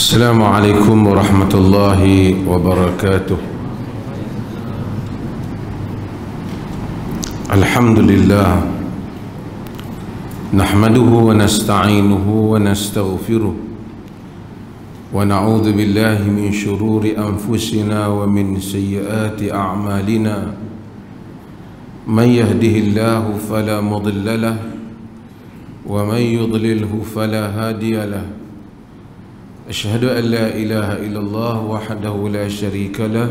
السلام عليكم ورحمة الله وبركاته. الحمد لله نحمده ونستعينه ونستغفره ونعوذ بالله من شرور أنفسنا ومن سيئات أعمالنا. من يهده الله فلا مضل له ومن يضلله فلا هادي له. أشهد أن لا إله إلا الله وحده لا شريك له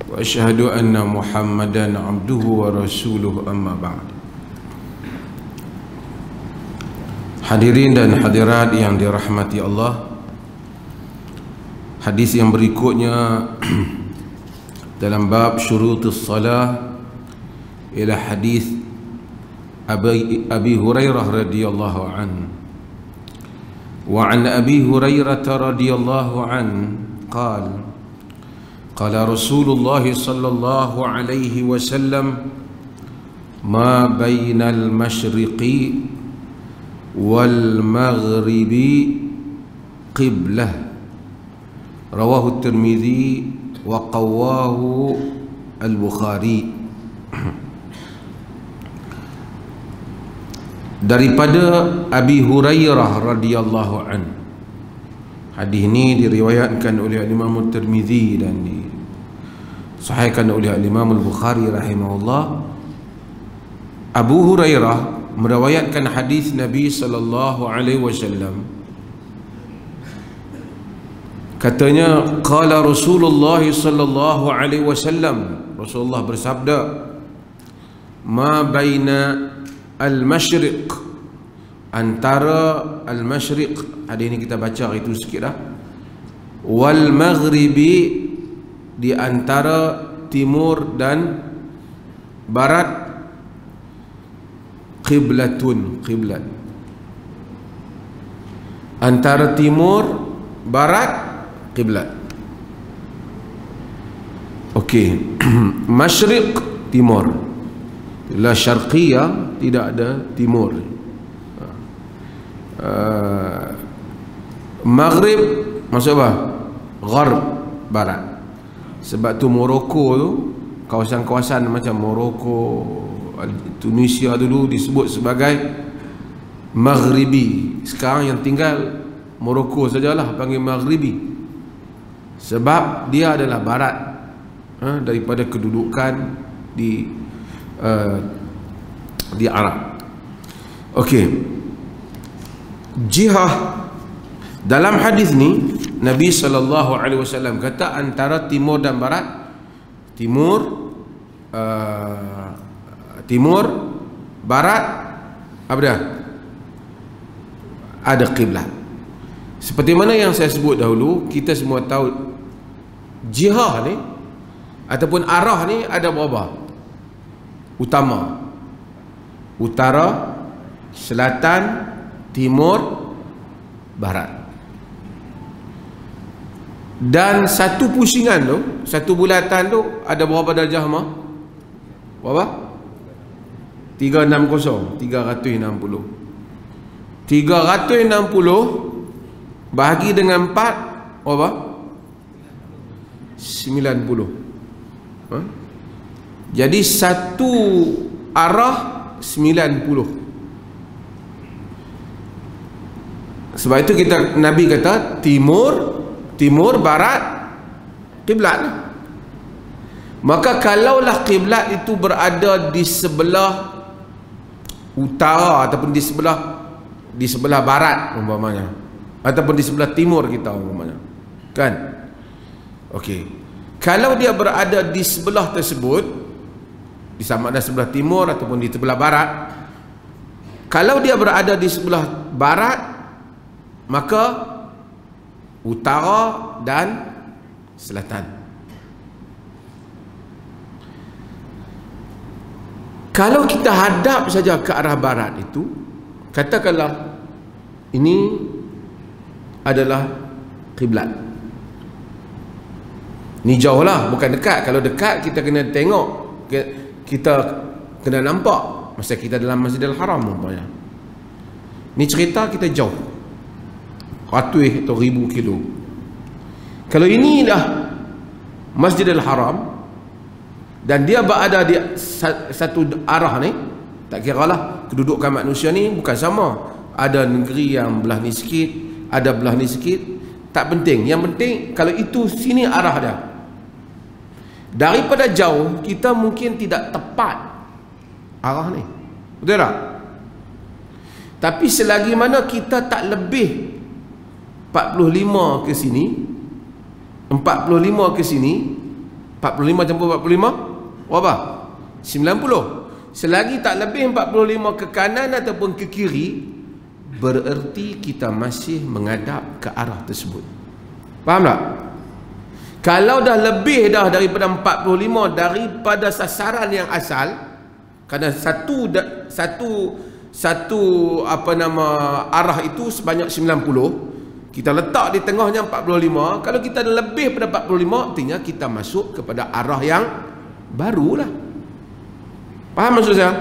وأشهد أن محمدا عبده ورسوله أما بعد. Hadirin dan hadirat yang dirahmati Allah, hadis yang berikutnya dalam bab syurutus salah ialah hadis Abi Hurairah radhiyallahu anhu. وعن أبي هريرة رضي الله عنه قال قال رسول الله صلى الله عليه وسلم ما بين المشرق والمغرب قبلة رواه الترمذي وقواه البخاري. Daripada Abi Hurairah radhiyallahu an. Hadis ini diriwayatkan oleh Imam Tirmizi dan disahihkan oleh Imam Al-Bukhari rahimahullah. Abu Hurairah meriwayatkan hadis Nabi sallallahu alaihi wasallam. Katanya qala Rasulullah sallallahu alaihi wasallam, Rasulullah bersabda, ma baina al-masyriq, antara al-masyriq, hadis ini kita baca itu sikit dah, wal maghribi, di antara timur dan barat, qiblatun, qiblat, antara timur barat qiblat. Okey. Masyriq timur, la syarqiyah, tidak ada timur. Maghrib maksud apa? Gharb, barat. Sebab tu Morocco tu, kawasan-kawasan macam Morocco, Tunisia dulu disebut sebagai Maghribi. Sekarang yang tinggal Morocco sajalah panggil Maghribi, sebab dia adalah barat daripada kedudukan di Arab. Okey. Jihah, dalam hadis ni Nabi sallallahu alaihi wasallam kata antara timur dan barat. Timur barat apa dia? Ada kiblat. Seperti mana yang saya sebut dahulu, kita semua tahu jihah ni ataupun arah ni ada berapa? Utama, utara, selatan, timur, barat. Dan satu pusingan tu, satu bulatan tu ada berapa darjah mah? Berapa? 360. 360 bahagi dengan 4 berapa? 90. Jadi satu arah 90. Sebab itu Nabi kata timur barat kiblat. Maka kalaulah kiblat itu berada di sebelah utara ataupun di sebelah barat umpamanya, ataupun di sebelah timur kita umpamanya, kan? Okey. Kalau dia berada di sebelah tersebut, di sama ada sebelah timur ataupun di sebelah barat, kalau dia berada di sebelah barat, maka utara dan selatan. Kalau kita hadap saja ke arah barat itu, katakanlah ini adalah kiblat. Ni jauh lah, bukan dekat. Kalau dekat kita kena tengok, kita kena nampak masa kita dalam Masjidil Haram umpamanya. Ni cerita kita jauh. ratus atau ribu kilo. Kalau ini dah Masjidil Haram dan dia berada di satu arah ni, tak kira lah kedudukan manusia ni bukan sama. Ada negeri yang belah ni sikit, ada belah ni sikit, tak penting. Yang penting kalau itu sini arah dia. Daripada jauh kita mungkin tidak tepat arah ni, betul tak? Tapi selagi mana kita tak lebih 45 ke sini, 45 ke sini, 45 campur 45 berapa? 90. Selagi tak lebih 45 ke kanan ataupun ke kiri, bererti kita masih menghadap ke arah tersebut. Faham tak? Kalau dah lebih dah daripada 45 daripada sasaran yang asal, kerana satu arah itu sebanyak 90, kita letak di tengahnya 45. Kalau kita dah lebih pada 45, artinya kita masuk kepada arah yang barulah. Faham maksud saya?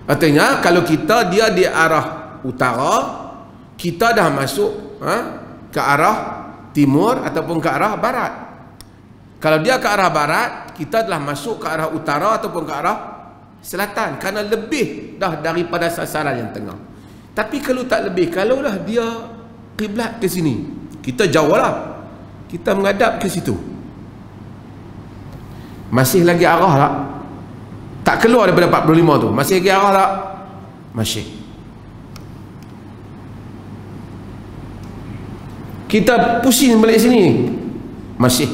Artinya kalau dia di arah utara, kita dah masuk ke arah timur ataupun ke arah barat. Kalau dia ke arah barat, kita telah masuk ke arah utara ataupun ke arah selatan, kerana lebih dah daripada sasaran yang tengah. Tapi kalau tak lebih, kalau dah dia kiblat ke sini, kita jauh lah, kita menghadap ke situ, masih lagi arah tak? Tak keluar daripada 45 tu, masih lagi arah tak? Masih. Kita pusing balik sini, masih.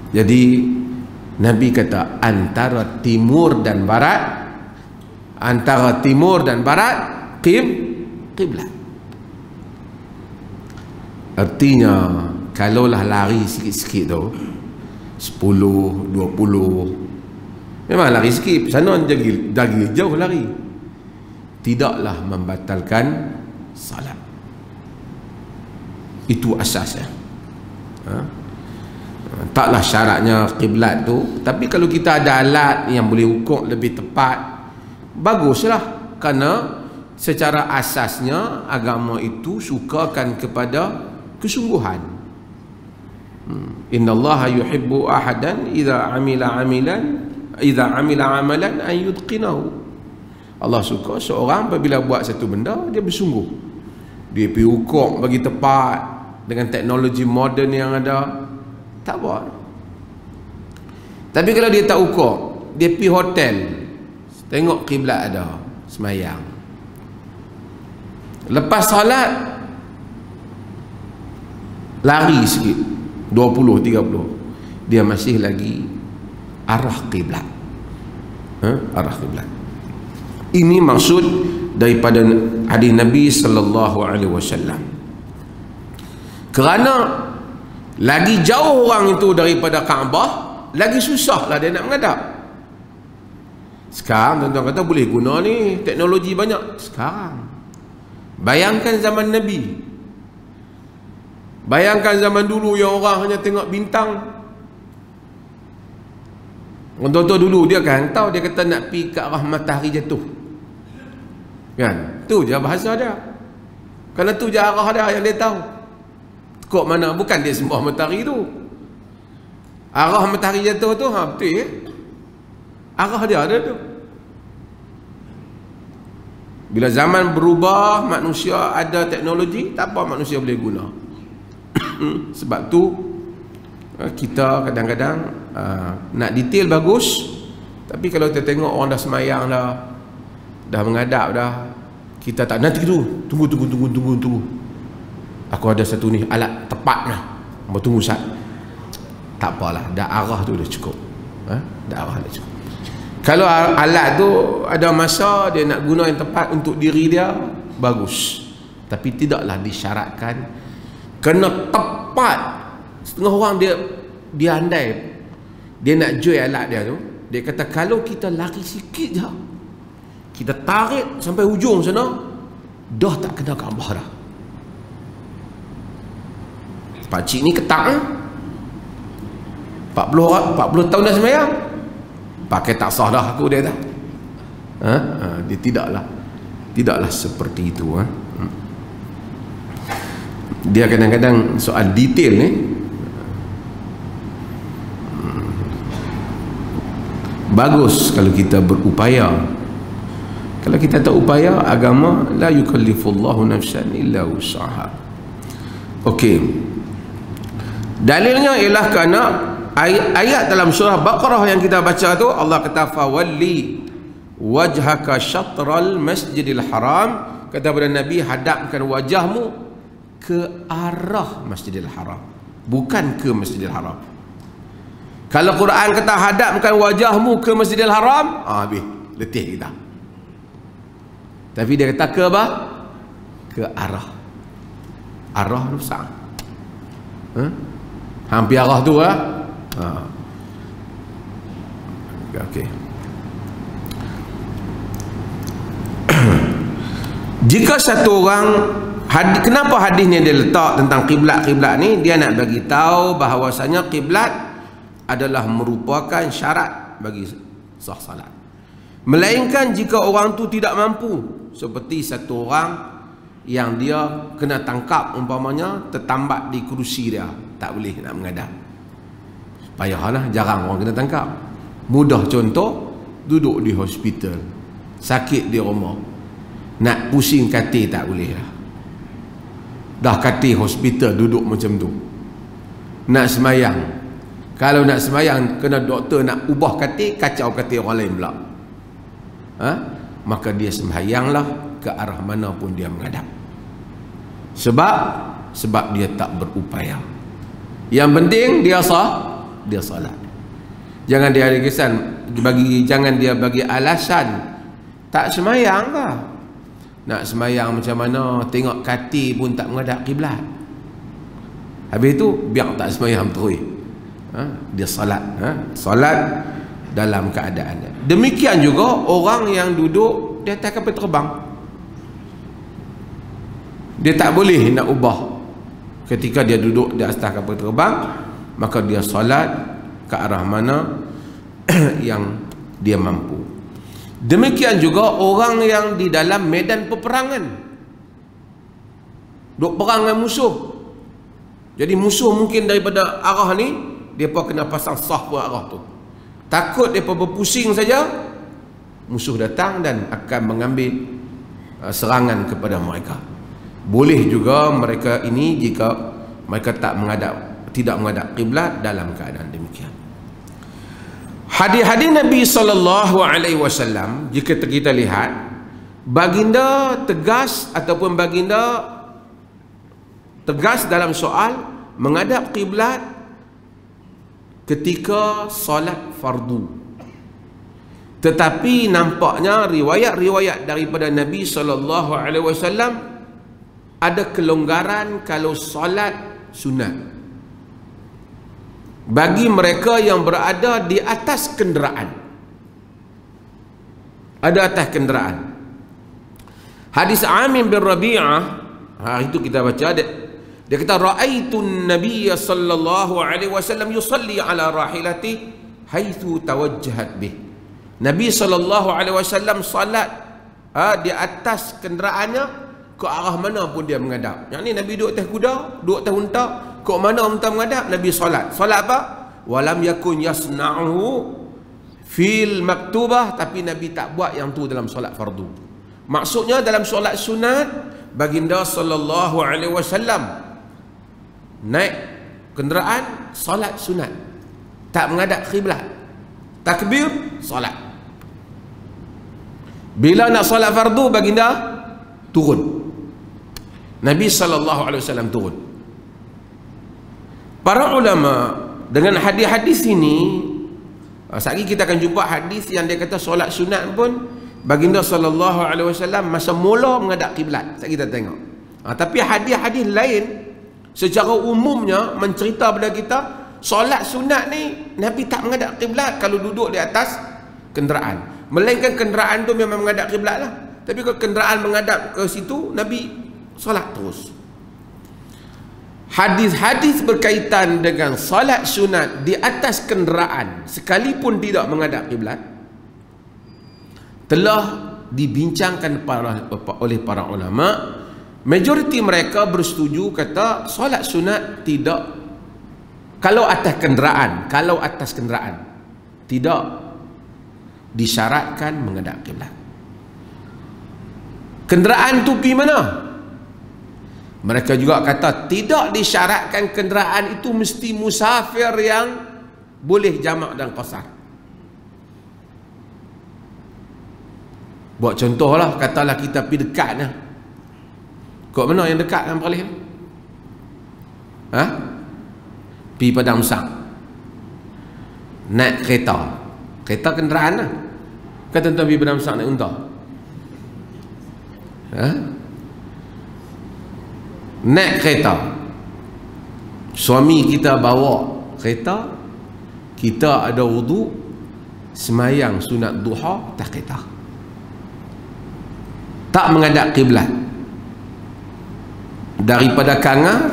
Jadi Nabi kata antara timur dan barat, kiblat. Artinya kalaulah lari sikit-sikit tu 10, 20, memang lari sikit, sana dagi jauh lari, tidaklah membatalkan salat. Itu asasnya. Taklah syaratnya kiblat tu, tapi kalau kita ada alat yang boleh ukur lebih tepat, baguslah, kerana secara asasnya agama itu sukakan kepada kesungguhan. Innallaha yuhibbu ahadan idza amila amalan an yutqinahu. Allah suka seorang apabila buat satu benda dia bersungguh, dia pergi ukur bagi tepat dengan teknologi moden yang ada, tak buat. Tapi kalau dia tak ukur, dia pergi hotel, tengok kiblat ada, semayang, lepas salat lari sikit 20, 30, dia masih lagi arah kiblat. Arah kiblat. Ini maksud daripada hadis Nabi sallallahu alaihi wasallam. Kerana lagi jauh orang itu daripada Kaabah, lagi susahlah dia nak menghadap. Sekarang tuan-tuan kata boleh guna ni, teknologi banyak. Sekarang bayangkan zaman Nabi, bayangkan zaman dulu yang orang hanya tengok bintang. Tuan-tuan dulu dia kan tahu, dia kata nak pergi ke arah matahari jatuh, kan? Tu je bahasa dia, kerana tu je arah dia yang dia tahu. Kok mana, bukan dia sembah matahari tu, arah matahari jatuh tu, betul ya? Arah dia ada tu. Bila zaman berubah, manusia ada teknologi, tak apa manusia boleh guna. Sebab tu kita kadang-kadang nak detail bagus, tapi kalau kita tengok orang dah semayang dah menghadap dah, kita tak, nanti dulu, tunggu, aku ada satu ni alat tepatnya, tunggu sat. Tak apalah, dah arah tu dah cukup. Dah arah dah cukup. Kalau alat tu ada masa dia nak guna yang tepat untuk diri dia, bagus. Tapi tidaklah disyaratkan kena tepat. Setengah orang dia andai, dia nak jual alat dia tu, dia kata kalau kita lari sikit je, kita tarik sampai hujung sana, dah tak kena Kaabah dah. Pakcik ni ketak 40 tahun dah sembahyang, pakai tak sah dah aku, dia tak. Dia tidaklah seperti itu. Dia kadang-kadang soal detail ni. Bagus kalau kita berupaya. Kalau kita tak upaya, agama la yukallifullahu nafsan illa wus'aha. Okey. Dalilnya ialah kerana ayat dalam surah Baqarah yang kita baca tu, Allah kata fawalli wajhaka syatral masjidil haram, kata kepada Nabi, hadapkan wajahmu ke arah Masjidil Haram, bukan ke Masjidil Haram. Kalau Quran kata hadapkan wajahmu ke Masjidil Haram, habis letih kita. Tapi dia kata ke apa? Ke arah. Arah tu besar. Hampir arah tu lah. Okey. Jika satu orang, kenapa hadis ni dia letak tentang kiblat-kiblat ni? Dia nak bagi tahu bahawasanya kiblat adalah merupakan syarat bagi sah salat. Melainkan jika orang tu tidak mampu, seperti satu orang yang dia kena tangkap, umpamanya tertambat di kerusi dia, tak boleh nak menghadap. Payahlah, jarang orang kena tangkap. Mudah contoh, duduk di hospital, sakit di rumah, nak pusing katil tak boleh lah. Dah katil hospital duduk macam tu. Nak semayang, kalau nak semayang kena doktor nak ubah katil, kacau katil orang lain pula. Maka dia sembahyanglah ke arah mana pun dia menghadap. Sebab dia tak berupaya. Yang penting dia salat. Jangan dia ada kesan jangan dia bagi alasan tak sembahyang ke. Nak sembahyang macam mana, tengok katil pun tak menghadap kiblat. Habis tu biar tak sembahyang terus. Dia salat, salat dalam keadaan. Demikian juga orang yang duduk di atas kapal terbang, dia tak boleh nak ubah. Ketika dia duduk di atas kapal terbang, maka dia solat ke arah mana yang dia mampu. Demikian juga orang yang di dalam medan peperangan, duk perang dengan musuh. Jadi musuh mungkin daripada arah ni, dia pun kena pasang sah pun arah tu. Takut dia berpusing saja, musuh datang dan akan mengambil serangan kepada mereka. Boleh juga mereka ini jika mereka tidak menghadap kiblat dalam keadaan demikian. Hadis-hadis Nabi SAW, jika kita lihat, baginda tegas ataupun baginda tegas dalam soal menghadap kiblat ketika solat fardu. Tetapi nampaknya riwayat-riwayat daripada Nabi SAW ada kelonggaran kalau solat sunat bagi mereka yang berada di atas kenderaan. Ada atas kenderaan. Hadis Amir bin Rabi'ah, itu kita baca, dia kata ra'aitun nabiyya sallallahu alaihi wasallam yusalli ala rahilati haitsu tawajjahat bih. Nabi sallallahu alaihi wasallam salat di atas kenderaannya ke arah mana pun dia menghadap. Yang ni Nabi duduk atas kuda, duduk atas unta, ke mana unta menghadap, Nabi salat. Salat apa? Walam yakun yasna'uhu fil maktubah, tapi Nabi tak buat yang tu dalam solat fardu. Maksudnya dalam solat sunat, baginda sallallahu alaihi wasallam naik kenderaan, solat sunat, tak menghadap kiblat, takbir, solat. Bila nak solat fardu, baginda turun. Nabi SAW turun. Para ulama dengan hadis-hadis ini, sekali kita akan jumpa hadis yang dia kata solat sunat pun baginda SAW masa mula menghadap kiblat. Sekali kita tengok. Tapi hadis-hadis lain secara umumnya mencerita kepada kita solat sunat ni Nabi tak menghadap kiblat kalau duduk di atas kenderaan. Melainkan kenderaan tu memang menghadap kiblat lah. Tapi kalau kenderaan menghadap ke situ, Nabi solat terus. Hadis-hadis berkaitan dengan solat sunat di atas kenderaan sekalipun tidak menghadap kiblat telah dibincangkan oleh para ulama majoriti mereka bersetuju kata solat sunat tidak, kalau atas kenderaan tidak disyaratkan menghadap kiblat. Kenderaan tu pergi mana? Mereka juga kata tidak disyaratkan kenderaan itu mesti musafir yang boleh jamak dan qasar. Buat contohlah, katalah kita pergi dekat dah. Kok mana yang dekat yang paling? Pergi Padang Besar. Naik kereta. Kereta kenderaan lah. Kan tuan-tuan pergi Padang Besar naik unta. Naik kereta. Suami kita bawa kereta, kita ada wudu, semayang sunat duha atas kereta, tak menghadap kiblat. Daripada Kangar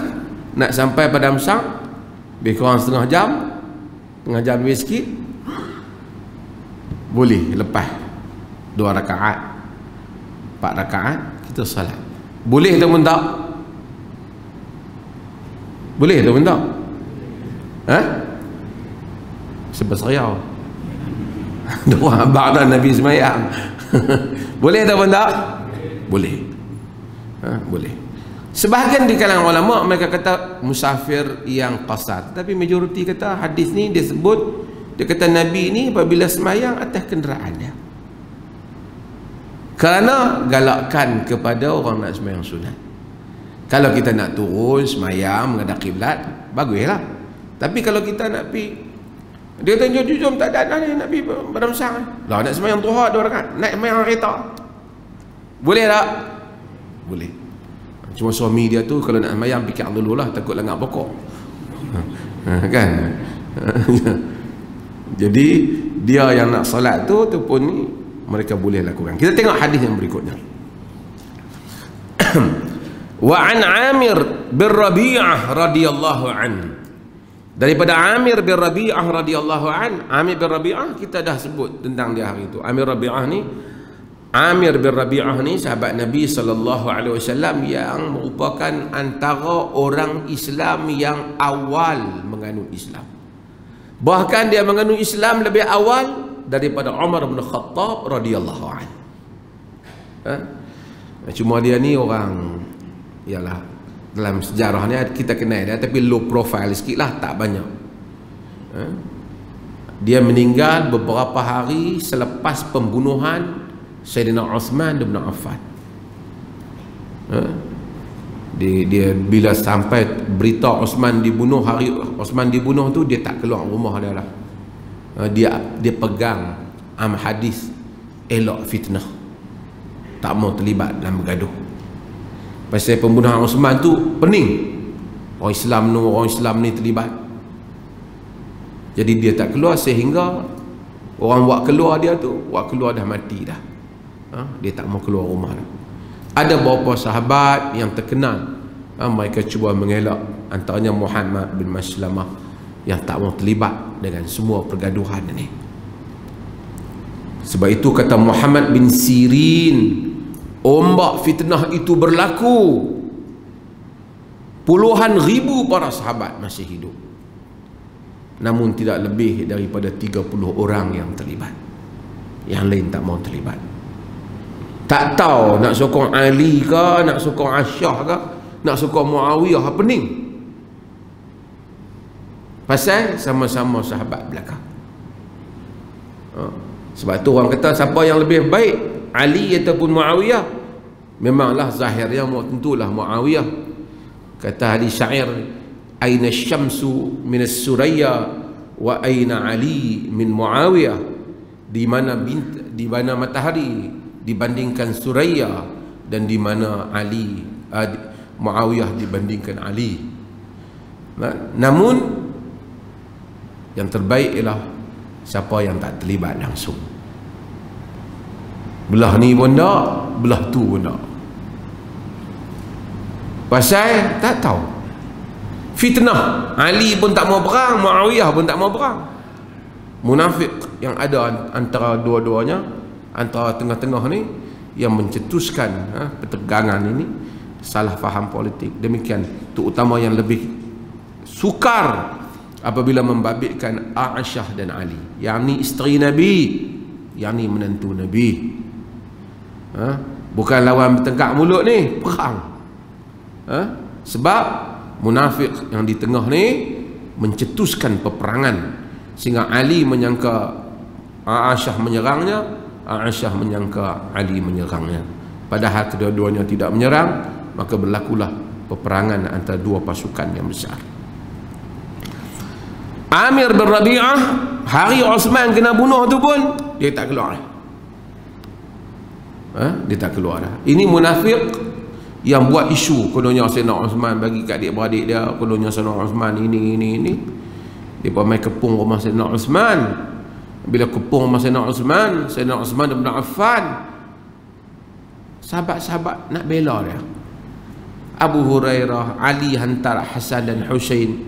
nak sampai Padang Besar lebih kurang setengah jam lebih sikit, boleh lepas 2 rakaat 4 rakaat kita salat. Boleh ataupun tak? Boleh ataupun tak? Sebab Riau doa ba'da Nabi semayang. Boleh ataupun tak? Boleh. Boleh. Sebahagian di kalangan ulama mereka kata musafir yang qasar, tapi majoriti kata hadis ni dia sebut, dia kata Nabi ni apabila semayang atas kenderaan dia, kerana galakkan kepada orang nak semayang sunat. Kalau kita nak turun semayang menghadap kiblat, baguslah. Tapi kalau kita nak pergi, dia kata jom tak ada ni nak pergi Padang Besar lah, nak semayang duha 2 rakaat, naik semayang kereta, boleh tak? Boleh. Cuma suami dia tu kalau nak semayang fikir dulu lah, takut langgar pokok. Kan? Jadi dia yang nak solat tu pun ni mereka boleh lakukan. Kita tengok hadis yang berikutnya. Wa an Amir bin Rabi'ah radhiyallahu an. Daripada Amir bin Rabi'ah radhiyallahu an. Amir bin Rabi'ah kita dah sebut tentang dia hari itu. Amir bin Rabi'ah ni sahabat Nabi sallallahu alaihi wasallam yang merupakan antara orang Islam yang awal menganut Islam. Bahkan dia menganut Islam lebih awal daripada Umar bin Khattab radhiyallahu anhu. Cuma dia ni orang, ialah dalam sejarah ni kita kenal dia, tapi low profile sikit lah, tak banyak. Dia meninggal beberapa hari selepas pembunuhan Sayyidina Uthman bin Affan. Dia bila sampai berita Uthman dibunuh, hari Uthman dibunuh tu dia tak keluar rumah dia lah. Dia pegang hadis elok fitnah, tak mau terlibat dalam bergaduh. Pasal pembunuhan Uthman tu pening orang Islam ni terlibat. Jadi dia tak keluar, sehingga orang buat keluar dia dah mati dah. Dia tak mau keluar rumah dah. Ada beberapa sahabat yang terkenal, mereka cuba mengelak, antaranya Muhammad bin Maslamah yang tak mau terlibat dengan semua pergaduhan ini. Sebab itu kata Muhammad bin Sirin, ombak fitnah itu berlaku, puluhan ribu para sahabat masih hidup, namun tidak lebih daripada 30 orang yang terlibat. Yang lain tak mau terlibat. Tak tahu nak sokong Ali ke, nak sokong Aisyah ke, nak sokong Muawiyah, pening. Pasal sama-sama sahabat belakang. Sebab tu orang kata siapa yang lebih baik, Ali ataupun Muawiyah? Memanglah zahirnya tentulah Muawiyah. Kata hadis syair, aina syamsu min as-suraya wa aina Ali min Muawiyah. Di mana matahari dibandingkan Suraya, dan di mana Muawiyah dibandingkan Ali. Namun yang terbaik ialah siapa yang tak terlibat langsung. Belah ni pun tak, belah tu pun tak. Pasal tak tahu fitnah. Ali pun tak mau perang, Muawiyah pun tak mau perang. Munafik yang ada antara dua-duanya, antara tengah-tengah ni, yang mencetuskan pertegangan ini, salah faham politik. Demikian, terutama yang lebih sukar apabila membabitkan Aisyah dan Ali, yakni isteri Nabi, yakni menantu Nabi. Bukan lawan bertengkak mulut ni, perang. Sebab munafik yang di tengah ni mencetuskan peperangan, sehingga Ali menyangka Aisyah menyerangnya, Aisyah menyangka Ali menyerangnya, padahal kedua-duanya tidak menyerang. Maka berlakulah peperangan antara dua pasukan yang besar. Amir bin Rabi'ah, hari Osman kena bunuh tu pun dia tak keluar. Dia tak keluar. Ini munafik yang buat isu kononnya Sayyidina Osman bagi kat adik-beradik dia, kononnya Sayyidina Osman ini. Dia main kepung rumah Sayyidina Osman. Bila kepung rumah Sayyidina Osman bin Affan, sahabat-sahabat nak bela dia. Abu Hurairah, Ali hantar Hasan dan Husain,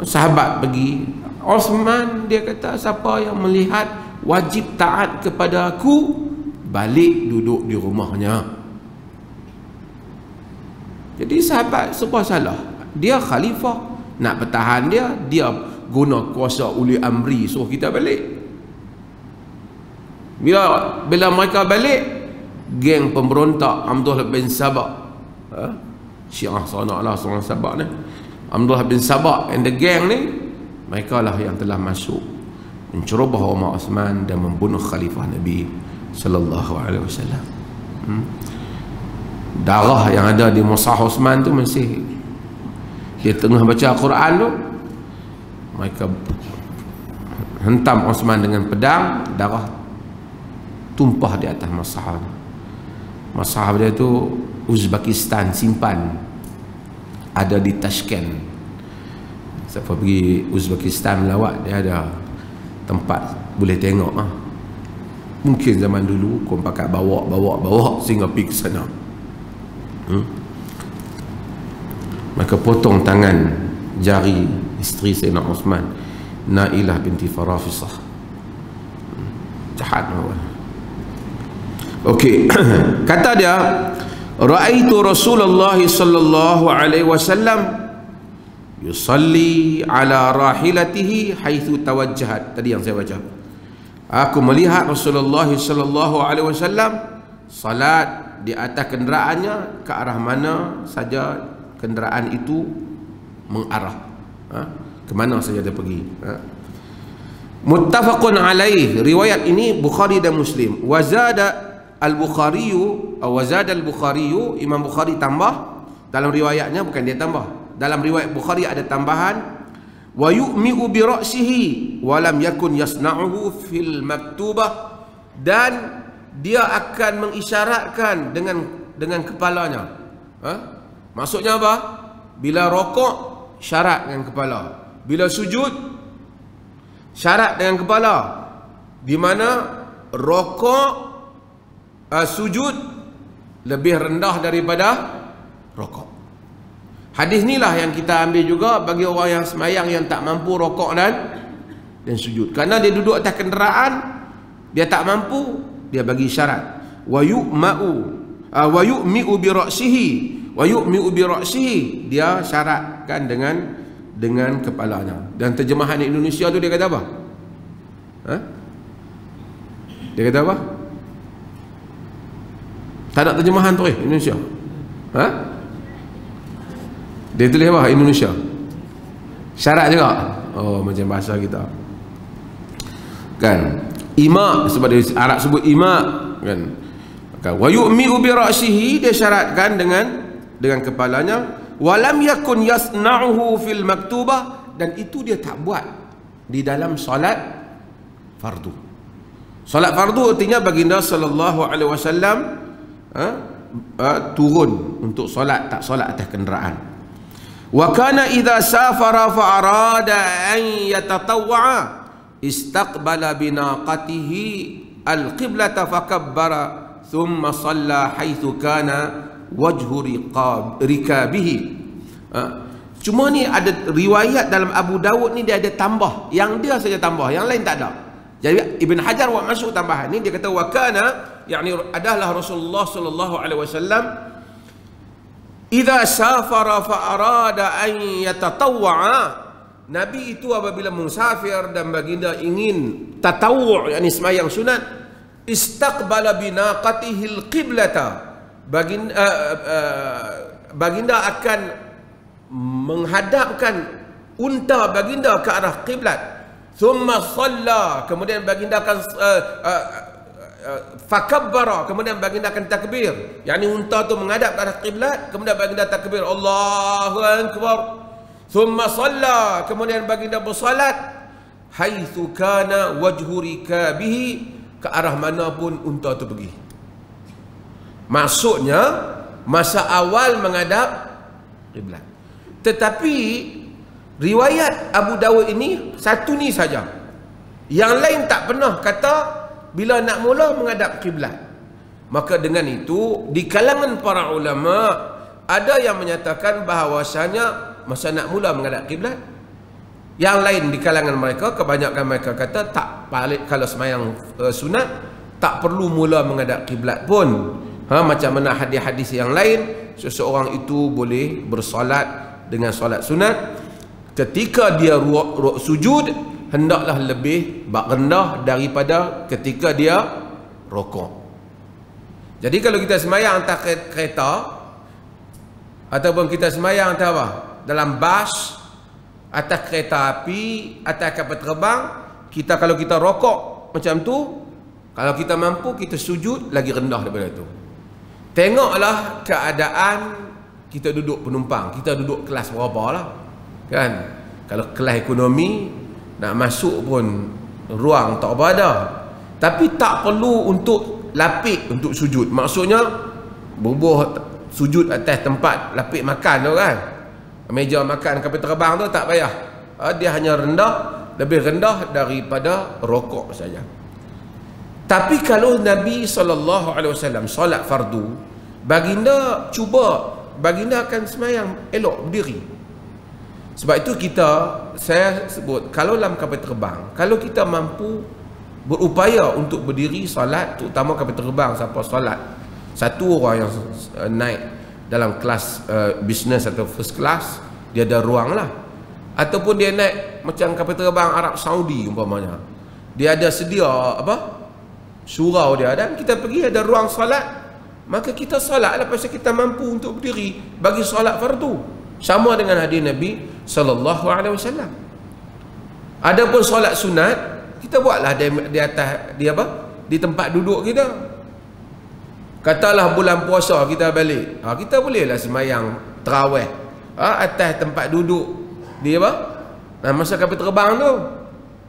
sahabat pergi. Osman dia kata, siapa yang melihat wajib taat kepada aku, balik duduk di rumahnya. Jadi sahabat semua salah. Dia khalifah, nak pertahan dia guna kuasa uli amri, suruh kita balik. Bila mereka balik, geng pemberontak Abdullah bin Sabah, Syiah sana lah seorang Sabah ni, Abdullah bin Sabah and the gang ni, mereka lah yang telah masuk menceroboh rumah Osman dan membunuh khalifah Nabi sallallahu alaihi wasallam. Darah yang ada di mushaf Osman tu masih, dia tengah baca Al-Quran tu, mereka hentam Osman dengan pedang, darah tumpah di atas mushaf. Mushaf dia tu Uzbekistan simpan, ada di Tashkent. Siapa pergi Uzbekistan melawat, dia ada tempat boleh tengok. Mungkin zaman dulu kau pakai bawa sehingga pergi ke sana. Maka potong tangan jari isteri Sayyidina Osman, Nailah binti Farafisah. Jahat. Okey. Kata dia, ra'aitu Rasulullah sallallahu alaihi wasallam yusalli ala rahilatihi haitsu tawajjahat. Tadi yang saya baca, aku melihat Rasulullah sallallahu alaihi wasallam salat di atas kenderaannya ke arah mana saja kenderaan itu mengarah, ke mana saja dia pergi. Muttafaqun alaih, riwayat ini Bukhari dan Muslim. Wazada Al-Bukhari, Imam Bukhari tambah dalam riwayatnya, bukan dia tambah, dalam riwayat Bukhari ada tambahan, wa yu'mi'u bi ra'sihi wa lam yakun yasna'uhu fil maktubah, dan dia akan mengisyaratkan dengan kepalanya. Maksudnya apa? Bila rokok syarat dengan kepala, bila sujud syarat dengan kepala, di mana rokok sujud lebih rendah daripada rokok. Hadis inilah yang kita ambil juga bagi orang yang semayang yang tak mampu rokok dan sujud. Kerana dia duduk atas kenderaan, dia tak mampu, dia bagi syarat. Wa yu'mi'u bi ra'sihi, dia syaratkan dengan kepalanya. Dan terjemahan Indonesia tu dia kata apa? Dia kata apa? Tak ada terjemahan tu Indonesia. Dia tulis apa Indonesia? Syarat juga. Oh, macam bahasa kita. Kan? Ima, sebab dia Arab sebut ima, kan? Wa yu'mi'u bi ra'sihi, dia syaratkan dengan kepalanya. Walam yakun yasna'uhu fil maktubah, dan itu dia tak buat di dalam solat fardu. Solat fardu artinya baginda sallallahu alaihi wasallam turun untuk solat, tak solat atas kenderaan. Wa kana idza safara fa arada an yatatawwa istaqbala binaqatihi al-qiblata fakabbara thumma shalla haitsu kana wajhu rikabihi. Cuma ni ada riwayat dalam Abu Dawud ni, dia ada tambah, yang dia saja tambah, yang lain tak ada. Jadi Ibn Hajar buat masuk tambahan ni, dia kata wa kana yakni adalah Rasulullah sallallahu alaihi wasallam idza safara fa arada an yatatawwa. Nabi itu apabila musafir dan baginda ingin tatawwu', yakni sembahyang sunat, istaqbala binaqatihi alqiblata. Baginda akan menghadapkan unta baginda ke arah kiblat. Thumma shalla, kemudian baginda akan fakabbara, kemudian baginda akan takbir, yakni unta tu menghadap ke arah kiblat, kemudian baginda takbir Allahu akbar. Thumma shalla, kemudian baginda bersalat haitsu kana wajhu rikabihi, ke arah mana pun unta tu pergi. Maksudnya masa awal menghadap kiblat. Tetapi riwayat Abu Dawud ini satu ni saja. Yang lain tak pernah kata bila nak mula menghadap kiblat. Maka dengan itu di kalangan para ulama ada yang menyatakan bahawasanya masa nak mula menghadap kiblat. Yang lain di kalangan mereka, kebanyakan mereka kata tak balik, kalau sembahyang sunat tak perlu mula menghadap kiblat pun. Macam mana hadis-hadis yang lain, seseorang itu boleh bersolat dengan solat sunat. Ketika dia sujud, hendaklah lebih rendah daripada ketika dia rokok. Jadi kalau kita sembahyang atas kereta ataupun kita sembahyang atas apa? Dalam bas, atas kereta api, atas kapal terbang, kalau kita rokok macam tu, kalau kita mampu, kita sujud lagi rendah daripada itu. Tengoklah keadaan kita duduk penumpang, kita duduk kelas berapa lah, kan? Kalau kelas ekonomi nak masuk pun ruang tak berada, tapi tak perlu untuk lapik untuk sujud. Maksudnya bubuh sujud atas tempat lapik makan tu kan, meja makan kapal terbang tu tak payah. Dia hanya rendah, lebih rendah daripada rokok saja. Tapi kalau Nabi SAW solat fardu, baginda akan sembahyang elok berdiri. Sebab itu saya sebut, kalau dalam kapal terbang, kalau kita mampu berupaya untuk berdiri solat, terutama kapal terbang, siapa solat satu orang yang naik dalam kelas business atau first class, dia ada ruang lah. Ataupun dia naik macam kapal terbang Arab Saudi umpamanya, dia ada sedia surau dia, dan kita pergi ada ruang solat, maka kita solat lah pasal kita mampu untuk berdiri bagi solat fardu, sama dengan hadis Nabi sallallahu alaihi wasallam. Adapun solat sunat, kita buatlah di atas di tempat duduk kita. Katalah bulan puasa kita balik, kita bolehlah sembahyang tarawih atas tempat duduk di masa kapal terbang tu.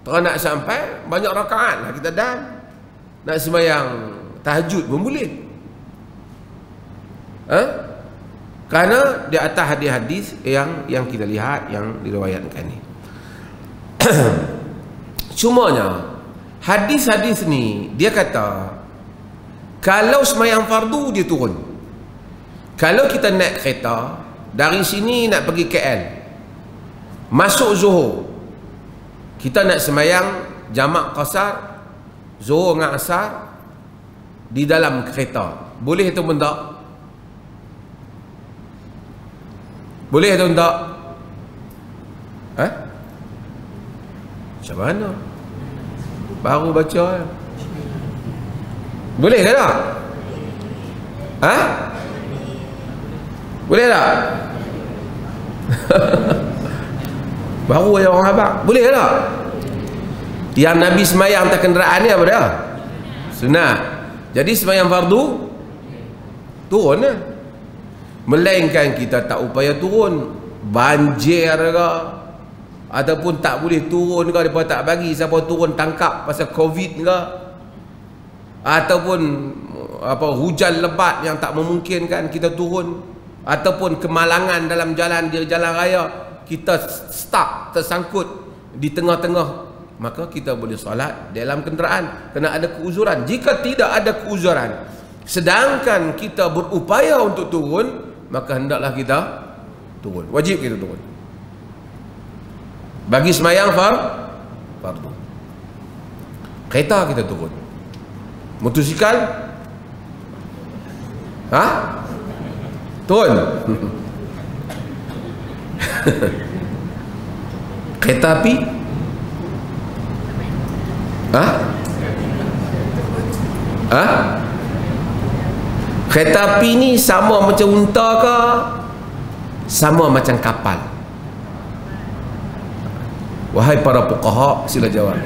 Kalau nak sampai banyak rakaat lah kita dah. Nak sembahyang tahajud pun boleh. Kerana di atas hadis-hadis yang kita lihat, yang diriwayatkan ni. Cumanya hadis-hadis ni dia kata kalau sembahyang fardu dia turun. Kalau kita naik kereta dari sini nak pergi KL, masuk Johor, kita nak sembahyang jamak qasar Johor dengan asar di dalam kereta, boleh atau tak? Boleh atau tak? Macam mana? Baru baca. Boleh ke tak? Boleh tak? Baru yang orang abang. Boleh ke tak? Yang Nabi sembahyang atas kenderaan ni apa dia? Sunat. Jadi sembahyang fardu turun lah. Melainkan kita tak upaya turun, banjir ke, ataupun tak boleh turun ke, mereka tak bagi siapa turun tangkap pasal COVID ke, ataupun hujan lebat yang tak memungkinkan kita turun, ataupun kemalangan dalam jalan raya, kita stuck, tersangkut di tengah-tengah, maka kita boleh solat dalam kenderaan kena ada keuzuran. Jika tidak ada keuzuran sedangkan kita berupaya untuk turun, maka hendaklah kita turun, wajib kita turun bagi sembahyang fardu. Kereta kita turun, motosikal Ha? Turun. Kereta api? Ha? Ha? Kereta api ni sama macam unta ke? Sama macam kapal? Wahai para fuqaha, sila jawab.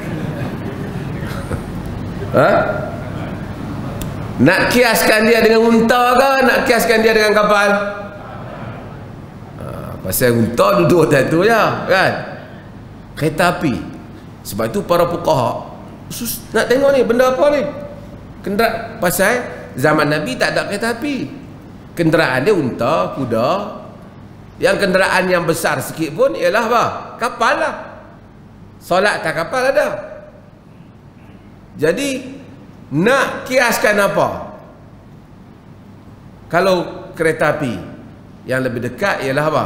Ha? Nak kiaskan dia dengan unta ke? Nak kiaskan dia dengan kapal? Pasal unta duduk atas tu je, kan? Kereta api. Sebab itu para fuqaha nak tengok ni benda apa ni? Kenderaan, pasal zaman Nabi tak ada kereta api. Kenderaan dia unta, kuda. Yang kenderaan yang besar sikit pun ialah apa? Kapal lah. Solat tak kapal ada. Jadi nak kiaskan apa? Kalau kereta api yang lebih dekat ialah apa?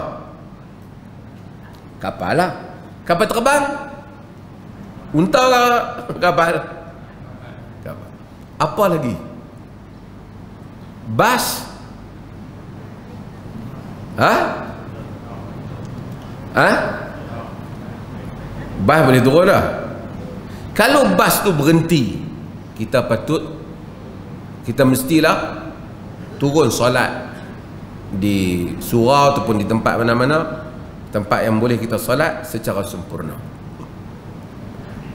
Kapal lah. Kapal terbang? Unta ke kapal? Kapal. Apa lagi? Bas? Ha? Ha? Bas boleh turun dah. Kalau bas tu berhenti, kita mestilah turun solat di surau ataupun di tempat mana-mana, tempat yang boleh kita solat secara sempurna.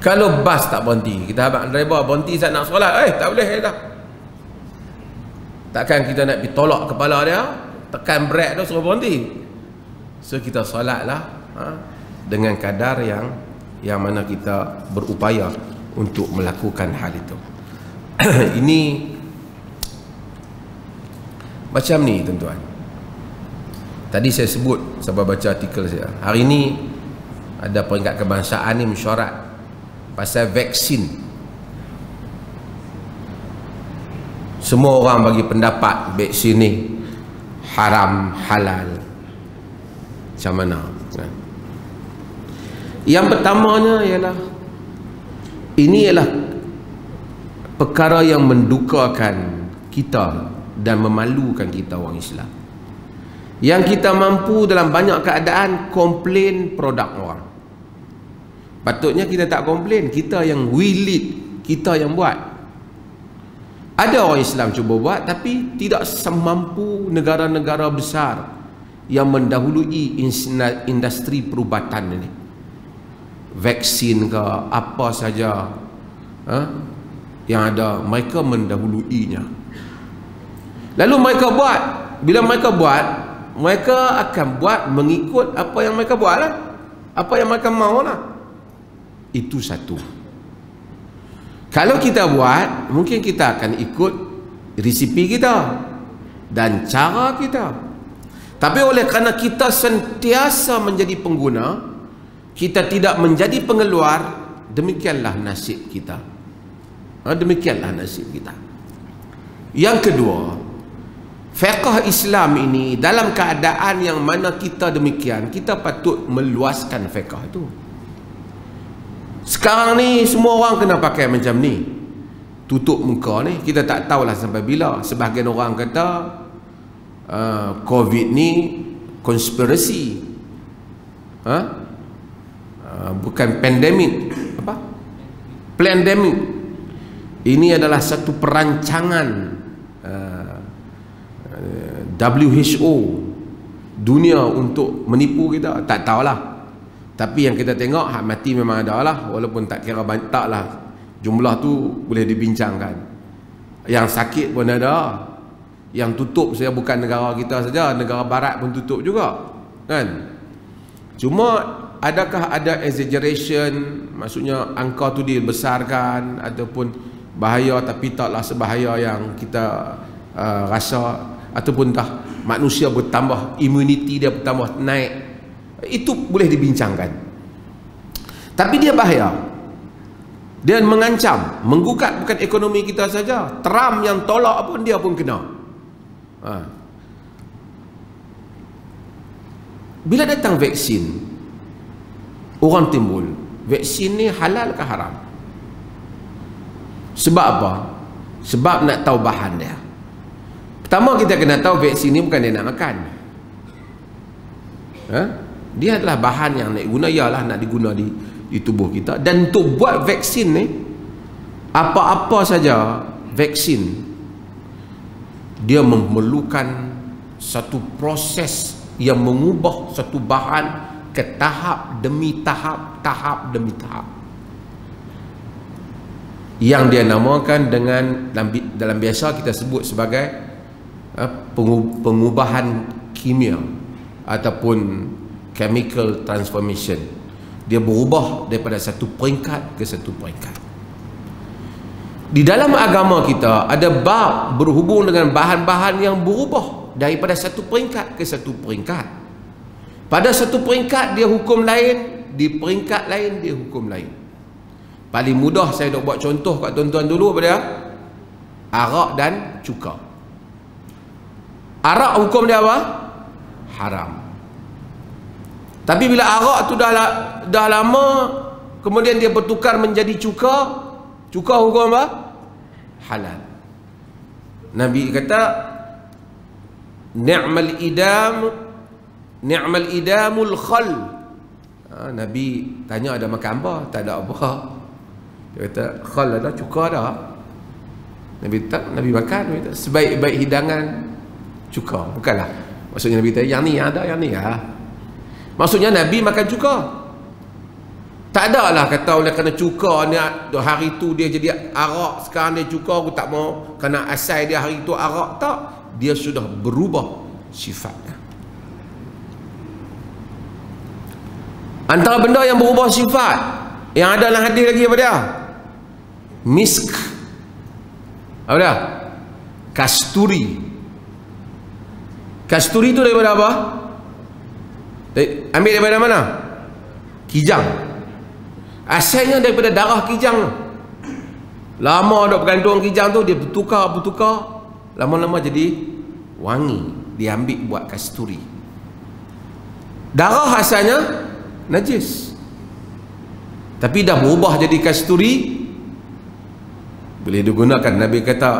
Kalau bas tak berhenti, kita habaq driver berhenti saat nak solat, tak boleh dah. Takkan kita nak pergi tolak kepala dia, tekan brake tu suruh berhenti. So kita solatlah dengan kadar yang mana kita berupaya untuk melakukan hal itu. Ini macam ni tuan-tuan. Tadi saya sebut sebab baca artikel saya. Hari ini ada peringkat kebangsaan ni mesyuarat pasal vaksin. Semua orang bagi pendapat vaksin ni haram, halal, macam mana, kan? Yang pertamanya ialah ini ialah perkara yang mendukakan kita dan memalukan kita orang Islam, yang kita mampu dalam banyak keadaan komplain produk orang. Patutnya kita tak komplain, kita yang will it, kita yang buat. Ada orang Islam cuba buat, tapi tidak semampu negara-negara besar yang mendahului industri perubatan ini. Vaksin ke apa saja yang ada, mereka mendahuluinya. Lalu mereka buat. Bila mereka buat, mereka akan buat mengikut apa yang mereka buat lah, apa yang mereka mahu lah. Itu satu. Kalau kita buat, mungkin kita akan ikut resipi kita dan cara kita. Tapi oleh kerana kita sentiasa menjadi pengguna, kita tidak menjadi pengeluar, demikianlah nasib kita. Demikianlah nasib kita. Yang kedua, fiqh Islam ini dalam keadaan yang mana kita demikian, kita patut meluaskan fiqh itu. Sekarang ni semua orang kena pakai macam ni, tutup muka ni. Kita tak tahulah sampai bila. Sebahagian orang kata COVID ni konspirasi, bukan pandemik, apa? Plandemic. Ini adalah satu perancangan WHO dunia untuk menipu kita. Tak tahulah. Tapi yang kita tengok, hak mati memang ada lah, walaupun tak kira banyak lah, jumlah tu boleh dibincangkan. Yang sakit pun ada. Yang tutup saya bukan negara kita saja, negara barat pun tutup juga, kan? Cuma adakah ada exaggeration, maksudnya angka tu dibesarkan ataupun bahaya tapi taklah sebahaya yang kita rasa, ataupun dah manusia bertambah, immunity dia bertambah naik, itu boleh dibincangkan. Tapi dia bahaya, dia mengancam, menggugat bukan ekonomi kita saja. Trump yang tolak pun dia pun kena. Bila datang vaksin, orang timbul, vaksin ni halal ke haram? Sebab apa? Sebab nak tahu bahan dia. Pertama kita kena tahu vaksin ni bukan dia nak makan. Dia adalah bahan yang nak guna, ialah nak diguna di tubuh kita. Dan untuk buat vaksin ni, apa-apa saja vaksin, dia memerlukan satu proses yang mengubah satu bahan ke tahap demi tahap, tahap demi tahap, yang dia namakan dengan dalam biasa kita sebut sebagai pengubahan kimia ataupun chemical transformation. Dia berubah daripada satu peringkat ke satu peringkat. Di dalam agama kita ada bab berhubung dengan bahan-bahan yang berubah daripada satu peringkat ke satu peringkat. Pada satu peringkat dia hukum lain, di peringkat lain dia hukum lain. Paling mudah saya nak buat contoh kat tuan-tuan dulu pada arak dan cuka. Arak hukum dia apa? Haram. Tapi bila arak tu dah lama, kemudian dia bertukar menjadi cuka, cuka hukum apa? Halal. Nabi kata ni'mal idamul khal. Nabi tanya ada makan apa? Tak ada apa. Dia kata khal ada, cuka ada. Nabi makan. Dia kata, sebaik-baik hidangan cuka. Bukanlah maksudnya Nabi kata yang ni ada, yang ni maksudnya Nabi makan cuka. Tak ada lah kata oleh kerana cuka ni hari tu dia jadi arak, sekarang dia cuka, aku tak mau kerana asal dia hari tu arak. Tak, dia sudah berubah sifatnya. Antara benda yang berubah sifat yang ada dalam hadis lagi apa dia? Misk. Apa dia? Kasturi. Kasturi tu daripada apa? Ambil daripada mana? Kijang. Asalnya daripada darah kijang. Lama dok bergantung kijang tu, dia bertukar, lama-lama jadi wangi. Dia ambil buat kasturi. Darah asalnya najis, tapi dah berubah jadi kasturi, boleh digunakan. Nabi kata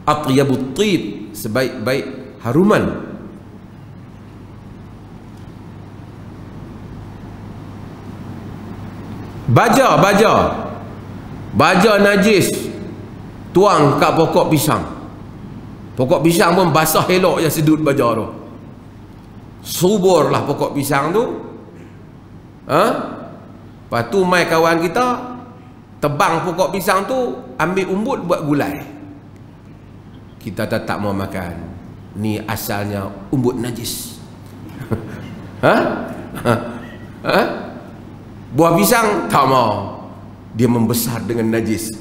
atyabut tib, sebaik-baik haruman. Baja najis, tuang kat pokok pisang. Pokok pisang pun basah elok je sedut baja tu. Suburlah pokok pisang tu. Lepas tu mai kawan kita tebang pokok pisang tu, ambil umbut buat gulai. Kita tak mau makan. Ni asalnya umbut najis. Buah pisang tak mau, dia membesar dengan najis.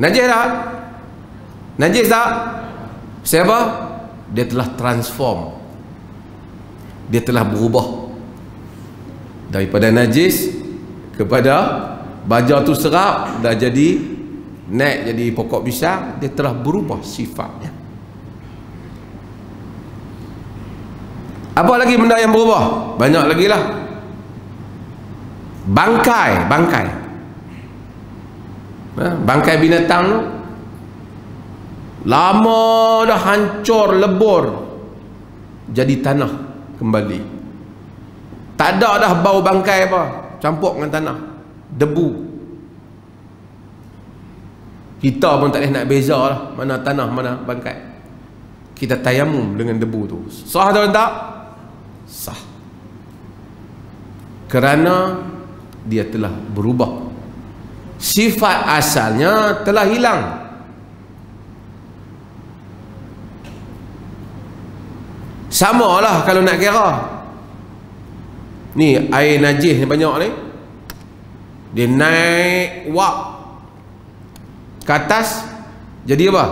Najis tak? Najis tak? Siapa? Dia telah transform, dia telah berubah daripada najis kepada baja tu serap, dah jadi naik jadi pokok pisang. Dia telah berubah sifatnya. Apa lagi benda yang berubah? Banyak lagi lah. Bangkai binatang tu lama dah hancur, lebur, jadi tanah kembali. Tak ada dah bau bangkai apa, campur dengan tanah, debu. Kita pun tak boleh nak beza lah mana tanah mana bangkai. Kita tayamum dengan debu tu. Sah atau tak? Sah. Kerana dia telah berubah, sifat asalnya telah hilang. Sama lah kalau nak kira ni air najis ni banyak ni, dia naik wak ke atas, jadi apa?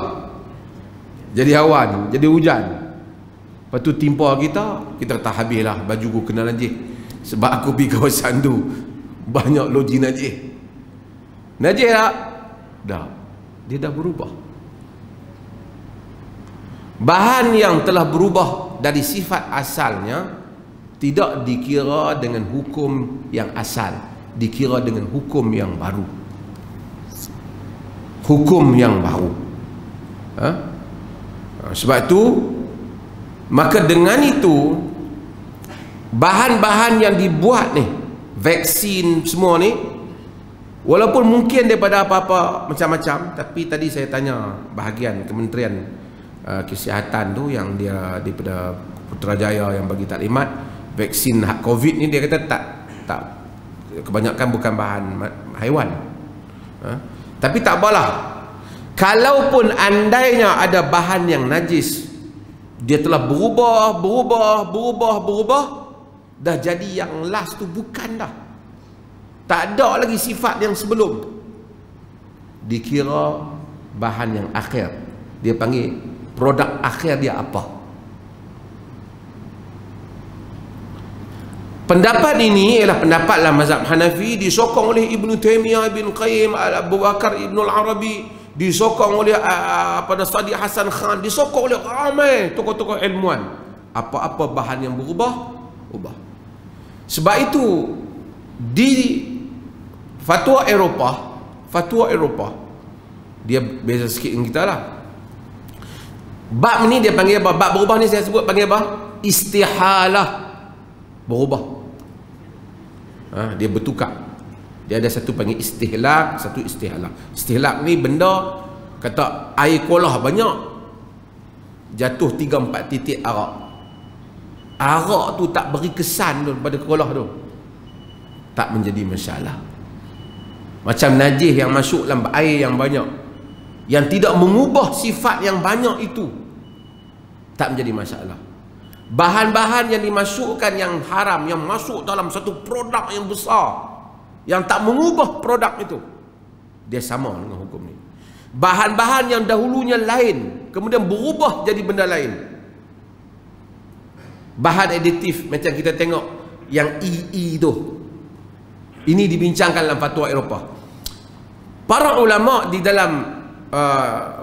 Jadi awan, jadi hujan. Lepas tu timpa kita kata habislah baju ku kena najis, sebab aku pergi kawasan tu banyak loji najis. Najis tak? Dah. Dia dah berubah. Bahan yang telah berubah dari sifat asalnya tidak dikira dengan hukum yang asal, dikira dengan hukum yang baru. Hukum yang baru. Sebab tu maka dengan itu bahan-bahan yang dibuat ni, vaksin semua ni, walaupun mungkin daripada apa-apa macam-macam, tapi tadi saya tanya bahagian Kementerian Kesihatan tu yang dia daripada Putrajaya yang bagi taklimat vaksin COVID ni, dia kata tak kebanyakan bukan bahan haiwan. Tapi tak apalah, kalaupun andainya ada bahan yang najis, dia telah berubah, dah jadi yang last tu bukan dah, tak ada lagi sifat yang sebelum, dikira bahan yang akhir. Dia panggil produk akhir dia apa. Pendapat ini ialah pendapat dalam mazhab Hanafi, disokong oleh Ibn Taymiyah, Ibn Qayyim, Abu Bakar Ibn Al-Arabi, disokong oleh Sadiq Hasan Khan, disokong oleh ramai tokoh-tokoh ilmuwan. Apa-apa bahan yang berubah, ubah. Sebab itu di fatwa Eropah dia beza sikit dengan kita lah. Bab ni dia panggil apa? Bab berubah ni saya sebut panggil apa? Istihalah. Berubah. Dia bertukar. Dia ada satu panggil istihlak, satu istihalah. Istihlak ni benda, kata air kolah banyak, jatuh 3-4 titik arak. Arak tu tak beri kesan tu pada kolah tu, tak menjadi masalah. Macam najis yang masuk dalam air yang banyak, yang tidak mengubah sifat yang banyak itu, tak menjadi masalah. Bahan-bahan yang dimasukkan yang haram, yang masuk dalam satu produk yang besar, yang tak mengubah produk itu, dia sama dengan hukum ni. Bahan-bahan yang dahulunya lain, kemudian berubah jadi benda lain. Bahan aditif macam kita tengok yang EE tu, ini dibincangkan dalam fatwa Eropah. Para ulama di dalam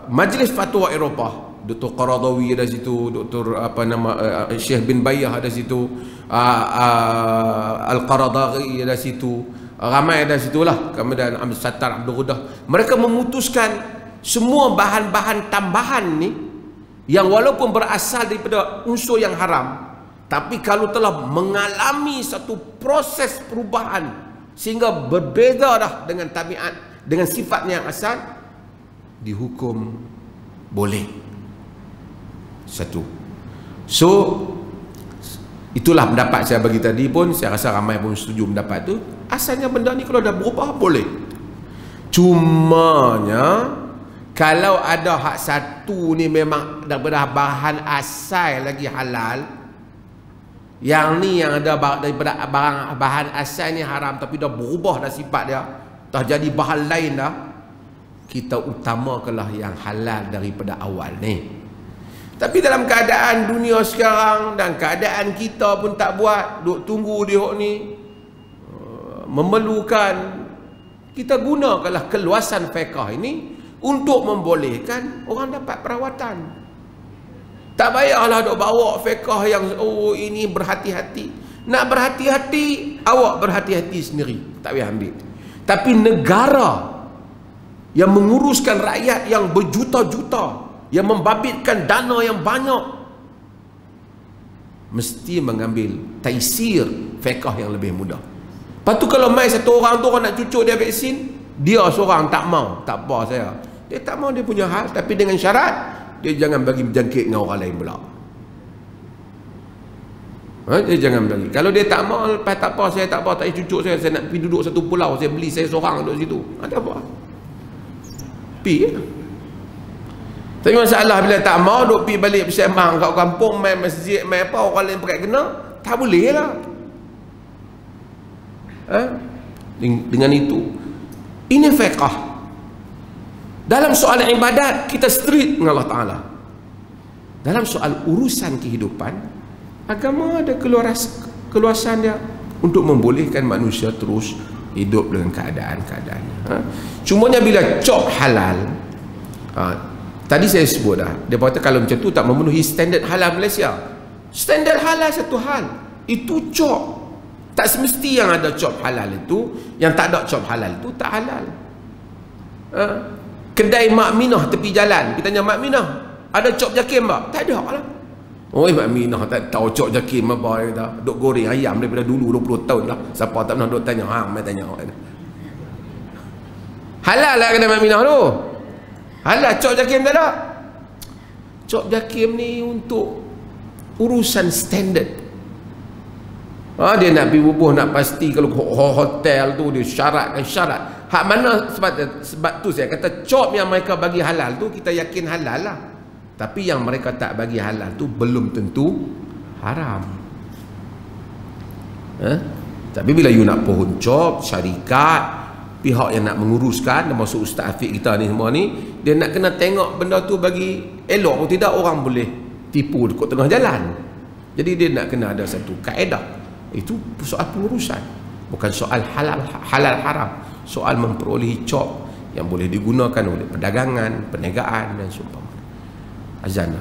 majlis fatwa Eropah, Dr. Qaradawi ada situ, Dr. Syekh bin Bayyah ada situ, Al-Qaradaghi ada situ, ramai ada situlah, kemudian Abdul Sattar, Abdul Ghudah. Mereka memutuskan semua bahan-bahan tambahan ni, yang walaupun berasal daripada unsur yang haram, tapi kalau telah mengalami satu proses perubahan sehingga berbeza dah dengan tabiat, dengan sifatnya yang asal, dihukum boleh. Satu. So itulah pendapat saya bagi tadi pun, saya rasa ramai pun setuju pendapat tu. Asalnya benda ni kalau dah berubah boleh. Cumanya kalau ada hak satu ni memang daripada bahan asal lagi halal, yang ni yang ada daripada bahan asal ni haram tapi dah berubah dah sifat dia, dah jadi bahan lain dah, kita utamakanlah yang halal daripada awal ni. Tapi dalam keadaan dunia sekarang dan keadaan kita pun tak buat, duk tunggu dia ni memerlukan, kita gunakanlah keluasan fiqh ini untuk membolehkan orang dapat perawatan. Tak payahlah duk bawa fiqh yang ini berhati-hati. Nak berhati-hati, awak berhati-hati sendiri, tak payah ambil. Tapi negara yang menguruskan rakyat yang berjuta-juta, yang membabitkan dana yang banyak, mesti mengambil taisir fiqh yang lebih mudah. Lepas tu kalau mai satu orang tu, orang nak cucuk dia vaksin, dia seorang tak mau, tak apa saya, dia tak mau, dia punya hal, tapi dengan syarat dia jangan bagi berjangkit dengan orang lain pula. Dia jangan bagi. Kalau dia tak mau, lepas tak apa, saya tak apa, tak payah cucuk saya nak pergi duduk satu pulau, saya beli saya seorang duduk situ, ada apa? Pergi ya? Tapi masalah bila tak mau, duk pergi balik bersembang kat kampung, main masjid, main apa, orang lain pakai kena, tak boleh lah. Dengan itu, ini fiqh. Dalam soal ibadat kita strict dengan Allah Ta'ala. Dalam soal urusan kehidupan, agama ada keluasan dia untuk membolehkan manusia terus hidup dengan keadaan-keadaannya. Cumanya bila cop halal, tadi saya sebut dah, dia kata kalau macam tu tak memenuhi standard halal Malaysia. Standard halal satu hal, itu cop. Tak semesti yang ada cop halal itu, yang tak ada cop halal itu tak halal. Kedai Mak Minah tepi jalan, kita tanya Mak Minah, Ada cop jakim tak? Tak ada lah. Oh, Mak Minah tak tahu cop jakim apa dia. Duk goreng ayam daripada dulu 20 tahun lah. Siapa tak pernah duk tanya, mai tanya. Halal lah kena Mak Minah tu. Halal cop jakim tak ada. Cop jakim ni untuk urusan standard. Dia nak pergi bubuh, nak pasti kalau hotel tu dia syarat. Hak mana sebab tu saya kata cop yang mereka bagi halal tu kita yakin halal lah. Tapi yang mereka tak bagi halal tu belum tentu haram. Tapi bila you nak pohon cop, syarikat, pihak yang nak menguruskan, termasuk Ustaz Afiq kita ni semua ni, dia nak kena tengok benda tu bagi elok atau tidak, orang boleh tipu dekat tengah jalan. Jadi dia nak kena ada satu kaedah. Itu soal pengurusan, bukan soal halal haram, soal memperolehi cop yang boleh digunakan oleh perdagangan, perniagaan dan seumpama. Azan.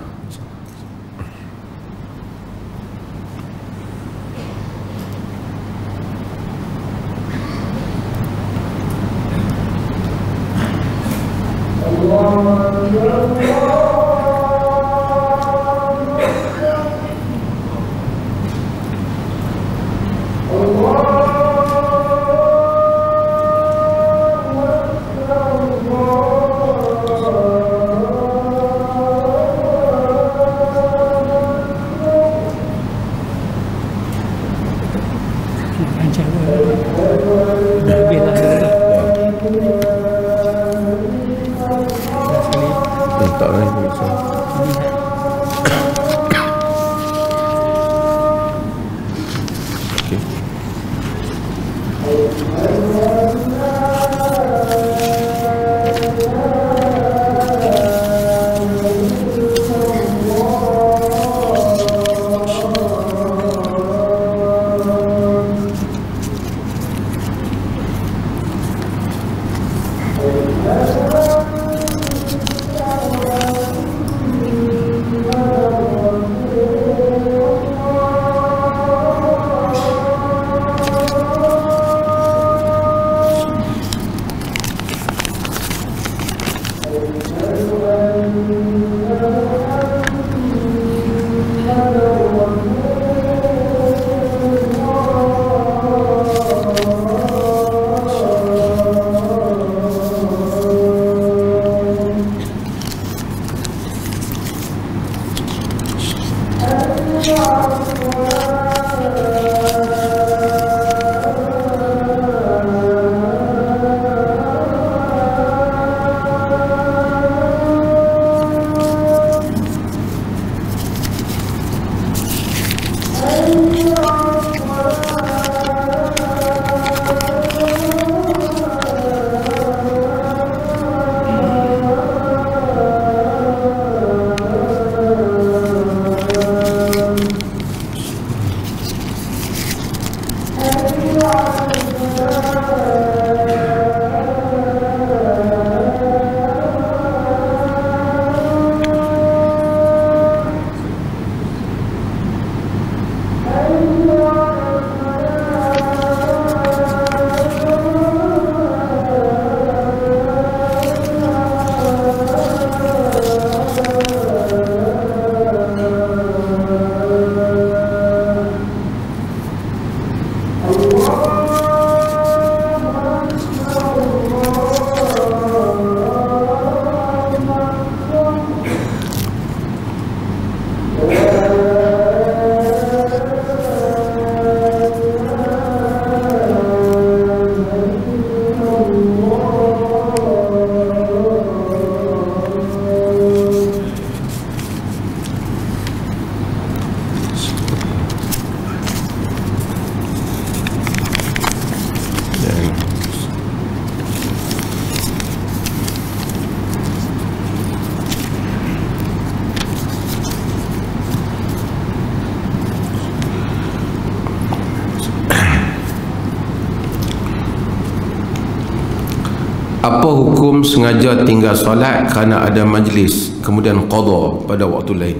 Apa hukum sengaja tinggal solat kerana ada majlis kemudian qada pada waktu lain?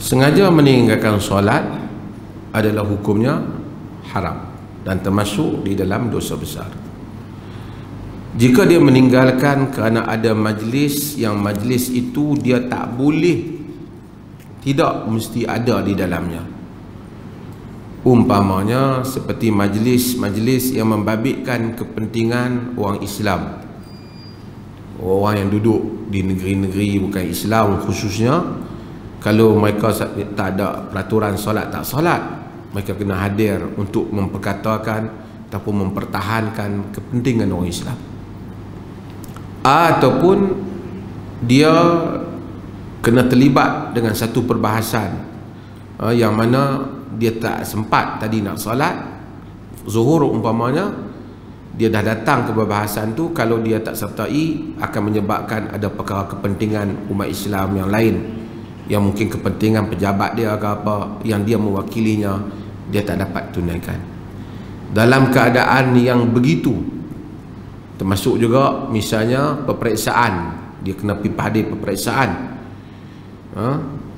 Sengaja meninggalkan solat adalah hukumnya haram dan termasuk di dalam dosa besar. Jika dia meninggalkan kerana ada majlis yang majlis itu dia tak boleh, tidak mesti ada di dalamnya. Umpamanya seperti majlis-majlis yang membabitkan kepentingan orang Islam, orang yang duduk di negeri-negeri bukan Islam khususnya. Kalau mereka tak ada peraturan solat tak solat, mereka kena hadir untuk memperkatakan ataupun mempertahankan kepentingan orang Islam. Ataupun dia kena terlibat dengan satu perbahasan yang mana dia tak sempat tadi nak solat zuhur umpamanya, dia dah datang ke perbahasan tu, kalau dia tak sertai akan menyebabkan ada perkara kepentingan umat Islam yang lain, yang mungkin kepentingan pejabat dia ke apa yang dia mewakilinya, dia tak dapat tunaikan. Dalam keadaan yang begitu, termasuk juga misalnya peperiksaan, dia kena pergi hadir peperiksaan.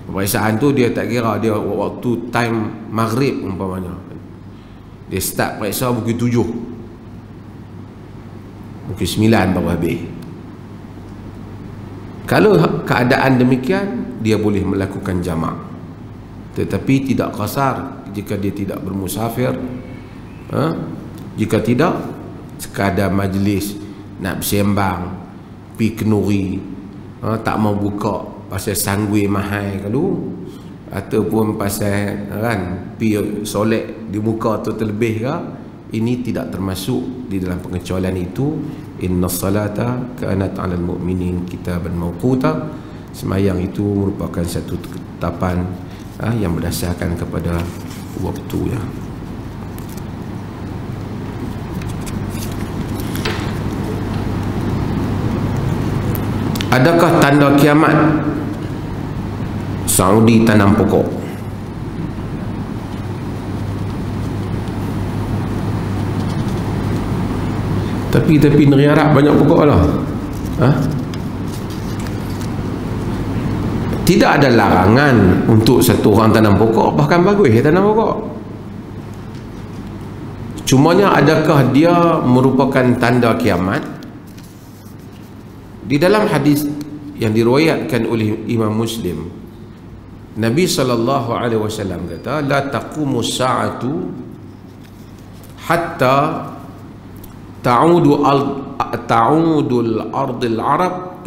Peperiksaan tu dia tak kira dia waktu time maghrib umpamanya, dia start periksa pukul 7, pukul 9 baru habis. Kalau keadaan demikian, dia boleh melakukan jamak, tetapi tidak qasar jika dia tidak bermusafir. Jika tidak, sekadar majlis nak bersembang, pi kenuri, tak mau buka pasal sanggui mahal kalau, ataupun pasal kan pi solek di muka tu terlebih ke, ini tidak termasuk di dalam pengecualian itu. Inna salata kanat 'alal mu'minin kitaban mawquta. Semayang itu merupakan satu ketetapan yang berdasarkan kepada waktu ya. Adakah tanda kiamat Saudi tanam pokok? Tapi negeri Arab banyak pokok lah. Tidak ada larangan untuk satu orang tanam pokok, bahkan bagus dia tanam pokok. Cumanya adakah dia merupakan tanda kiamat? Di dalam hadis yang diriwayatkan oleh Imam Muslim, Nabi SAW kata, la taqumu sa'atu hatta ta'udu ardil arab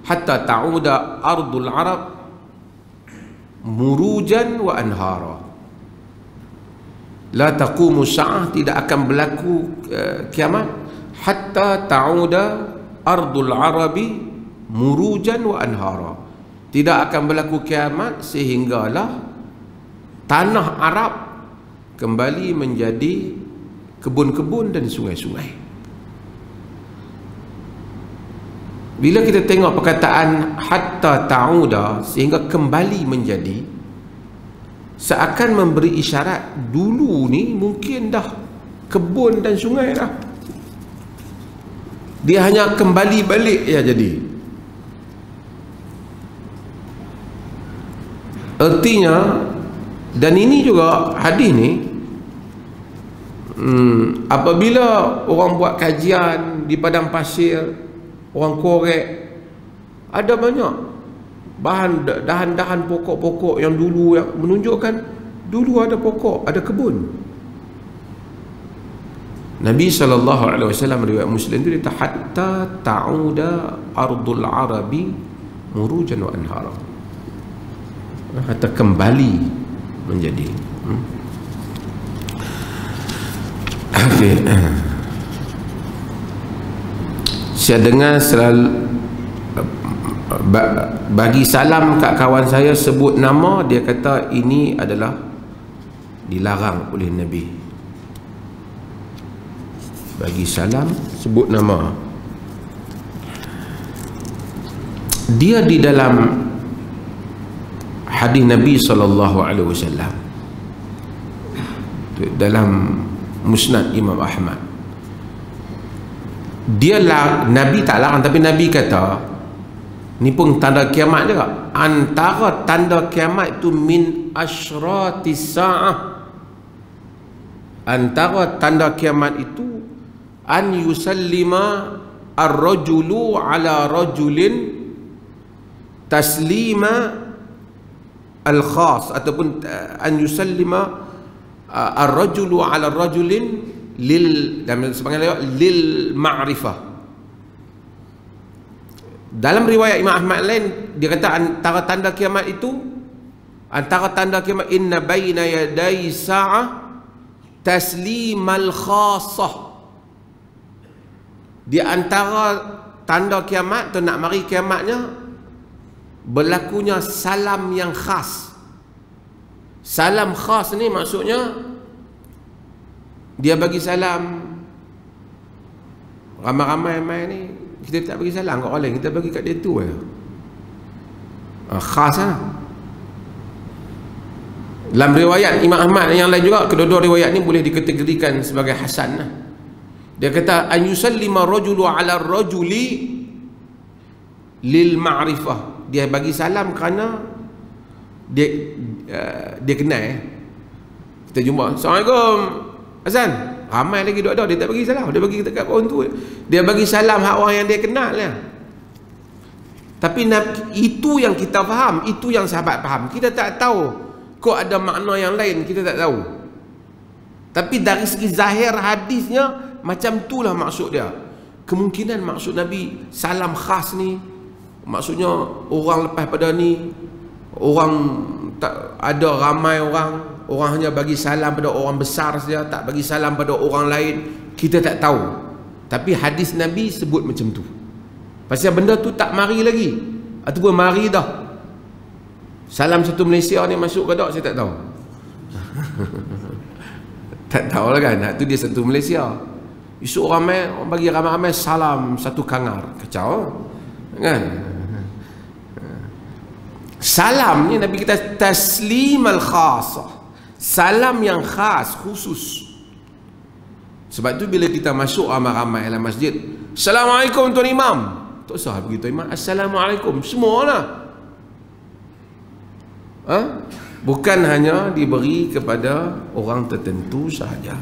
hatta ta'uda ardul arab murujan wa anhara. La taqumu sa'ah, tidak akan berlaku kiamat hatta ta'uda ardul arabi murujan wa anhara. Tidak akan berlaku kiamat sehinggalah tanah Arab kembali menjadi kebun-kebun dan sungai-sungai. Bila kita tengok perkataan hatta ta'uda, sehingga kembali menjadi, seakan memberi isyarat dulu ni mungkin dah kebun dan sungai dah, dia hanya kembali balik ya jadi. Artinya, dan ini juga hadis ni, apabila orang buat kajian di padang pasir, orang korek, ada banyak dahan-dahan pokok-pokok yang dulu yang menunjukkan dulu ada pokok, ada kebun. Nabi SAW riwayat Muslim itu dia hatta ta'uda ardul arabi murujan wa anhara, hatta kembali menjadi. Okay. Saya dengar selalu bagi salam kat kawan saya sebut nama, dia kata ini adalah dilarang oleh Nabi. Bagi salam sebut nama. Dia di dalam hadis Nabi SAW, dalam Musnad Imam Ahmad, Nabi tak larang, tapi Nabi kata ni pun tanda kiamat juga. Antara tanda kiamat itu min asyratis sa'ah, antara tanda kiamat itu an yusallima ar-rajulu ala rajulin taslima al-khas, ataupun an yusallima ar-rajulu ala rajulin dalam sebagian lil ma'rifah. Dalam riwayat Imam Ahmad lain dia kata antara tanda kiamat itu, antara tanda kiamat, inna baina yaday sa'ah taslimal khassah. Di antara tanda kiamat tu, nak mari kiamatnya, berlakunya salam yang khas. Salam khas ni maksudnya dia bagi salam ramai-ramai ni, kita tak bagi salam kat orang lain, kita bagi kat dia tu je. Khas lah. Dalam riwayat Imam Ahmad yang lain juga, kedua-dua riwayat ni boleh dikategorikan sebagai hasan lah. Dia kata an yusallima rajulu ala rajuli lil ma'rifah. Dia bagi salam kerana dia kenal. Kita jumpa, Assalamualaikum Hasan, ramai lagi duduk ada, dia tak bagi salam, dia bagi dekat orang tu. Dia bagi salam hak orang yang dia kenal lah. Tapi itu yang kita faham, itu yang sahabat faham. Kita tak tahu kok ada makna yang lain, kita tak tahu. Tapi dari segi zahir hadisnya macam itulah maksud dia. Kemungkinan maksud Nabi salam khas ni, maksudnya orang lepas pada ni, orang tak ada ramai orang hanya bagi salam pada orang besar saja, tak bagi salam pada orang lain, kita tak tahu. Tapi hadis Nabi sebut macam tu. Pasal benda tu tak mari lagi, ataupun mari dah. Salam satu Malaysia ni masuk ke tak, saya tak tahu. Tak tahulah kan, tu dia satu Malaysia. Esok ramai, orang bagi ramai-ramai salam satu Kangar, kacau kan. Salam ni Nabi kita taslim al-khasah, salam yang khas, khusus. Sebab tu bila kita masuk ramai-ramai dalam masjid, Assalamualaikum Tuan Imam, tak usah begitu Imam, Assalamualaikum, semualah. Bukan hanya diberi kepada orang tertentu sahaja.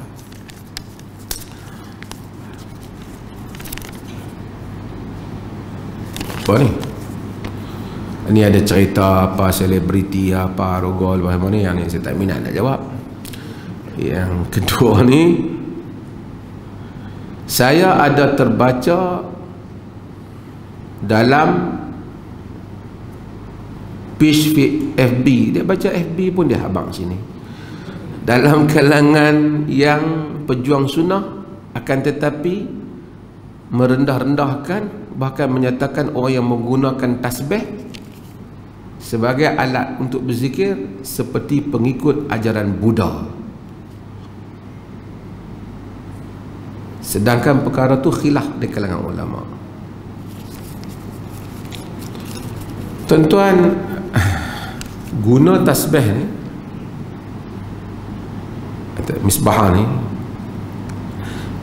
Apa ni? Ini ada cerita apa selebriti apa rogol apa ni, yang ni saya tak minat nak jawab. Yang kedua ni, saya ada terbaca dalam page FB, dia baca FB pun dia abang sini, dalam kalangan yang pejuang sunnah, akan tetapi merendah-rendahkan, bahkan menyatakan orang yang menggunakan tasbih sebagai alat untuk berzikir seperti pengikut ajaran Buddha. Sedangkan perkara tu khilaf di kalangan ulama. Tuan-tuan, guna tasbih ni, misbah ni,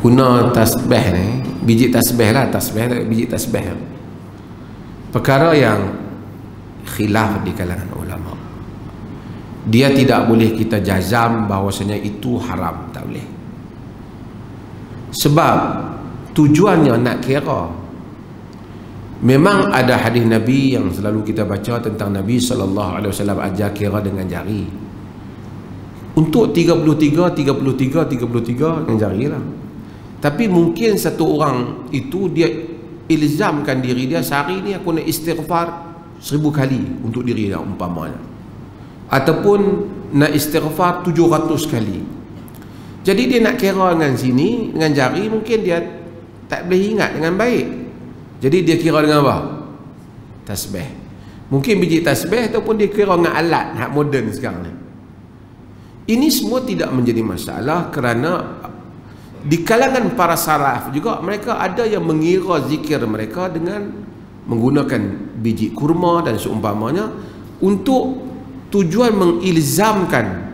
guna tasbih ni, biji tasbih lah, tasbih, biji tasbih, perkara yang khilaf di kalangan ulama. Dia tidak boleh kita jazam bahawasanya itu haram, tak boleh. Sebab tujuannya nak kira. Memang ada hadis Nabi yang selalu kita baca tentang Nabi SAW ajar kira dengan jari. Untuk 33 dengan jari lah. Tapi mungkin satu orang itu dia ilzamkan diri dia, sehari ni aku nak istighfar 1000 kali untuk diri dia umpamanya, ataupun nak istighfar 700 kali. Jadi dia nak kira dengan sini, dengan jari, mungkin dia tak boleh ingat dengan baik. Jadi dia kira dengan apa? Tasbih. Mungkin biji tasbih, ataupun dia kira dengan alat hak moden sekarang ni. Ini semua tidak menjadi masalah, kerana di kalangan para salaf juga mereka ada yang mengira zikir mereka dengan menggunakan biji kurma dan seumpamanya untuk tujuan mengilzamkan,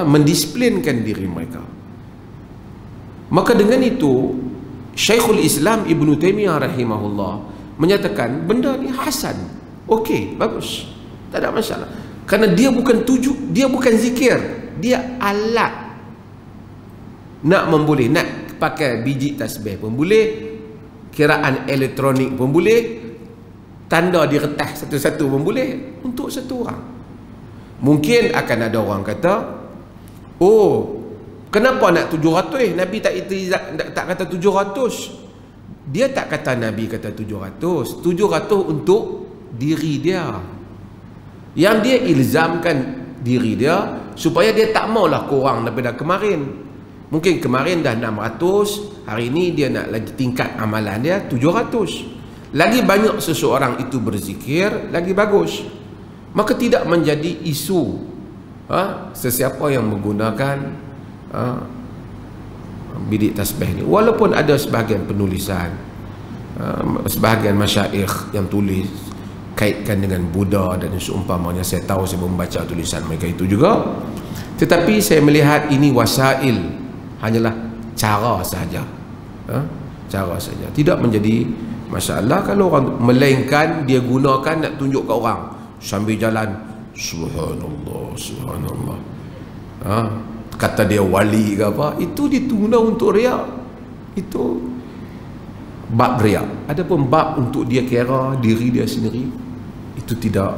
mendisiplinkan diri mereka. Maka dengan itu Syekhul Islam Ibn Taymiyah rahimahullah menyatakan benda ni hasan, okey, bagus, tak ada masalah, kerana dia bukan dia bukan zikir, dia alat nak memboleh, nak pakai biji tasbih pun boleh, kiraan elektronik pun boleh, tanda diretas satu-satu pun boleh untuk satu orang. Mungkin akan ada orang kata, oh, kenapa nak 700? Nabi tak kata 700. Dia tak kata Nabi kata 700. 700 untuk diri dia. Yang dia ilzamkan diri dia supaya dia tak maulah kurang daripada kemarin. Mungkin kemarin dah 600, hari ini dia nak lagi tingkat amalan dia 700. Lagi banyak seseorang itu berzikir, lagi bagus. Maka tidak menjadi isu sesiapa yang menggunakan bidik tasbih ni. Walaupun ada sebahagian penulisan, sebahagian masyaikh yang tulis kaitkan dengan Buddha dan seumpamanya, saya tahu, saya membaca tulisan mereka itu juga, tetapi saya melihat ini wasail, hanyalah cara saja, cara saja, tidak menjadi masalah kalau orang, melainkan dia gunakan nak tunjuk ke orang sambil jalan, subhanallah, subhanallah, kata dia wali ke apa, itu ditunda untuk riak. Itu bab riak. Adapun bab untuk dia kira diri dia sendiri, itu tidak,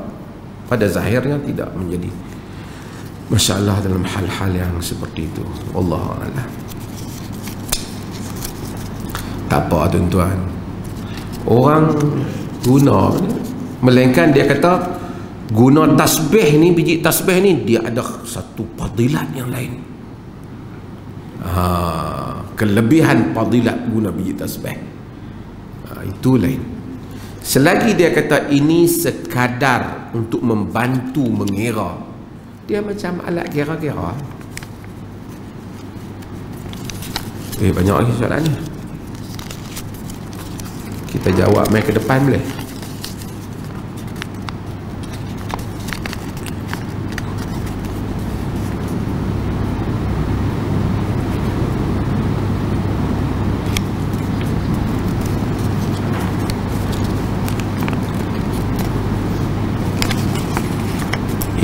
pada zahirnya tidak menjadi masalah dalam hal-hal yang seperti itu. Wallahu a'lam. Tak apa tuan-tuan, orang guna, melainkan dia kata guna tasbih ni, biji tasbih ni, dia ada satu fadilat yang lain. Kelebihan fadilat guna biji tasbih, itu lain. Selagi dia kata ini sekadar untuk membantu mengira, dia macam alat kira-kira. Banyak lagi soalan ni, kita jawab mai ke depan boleh?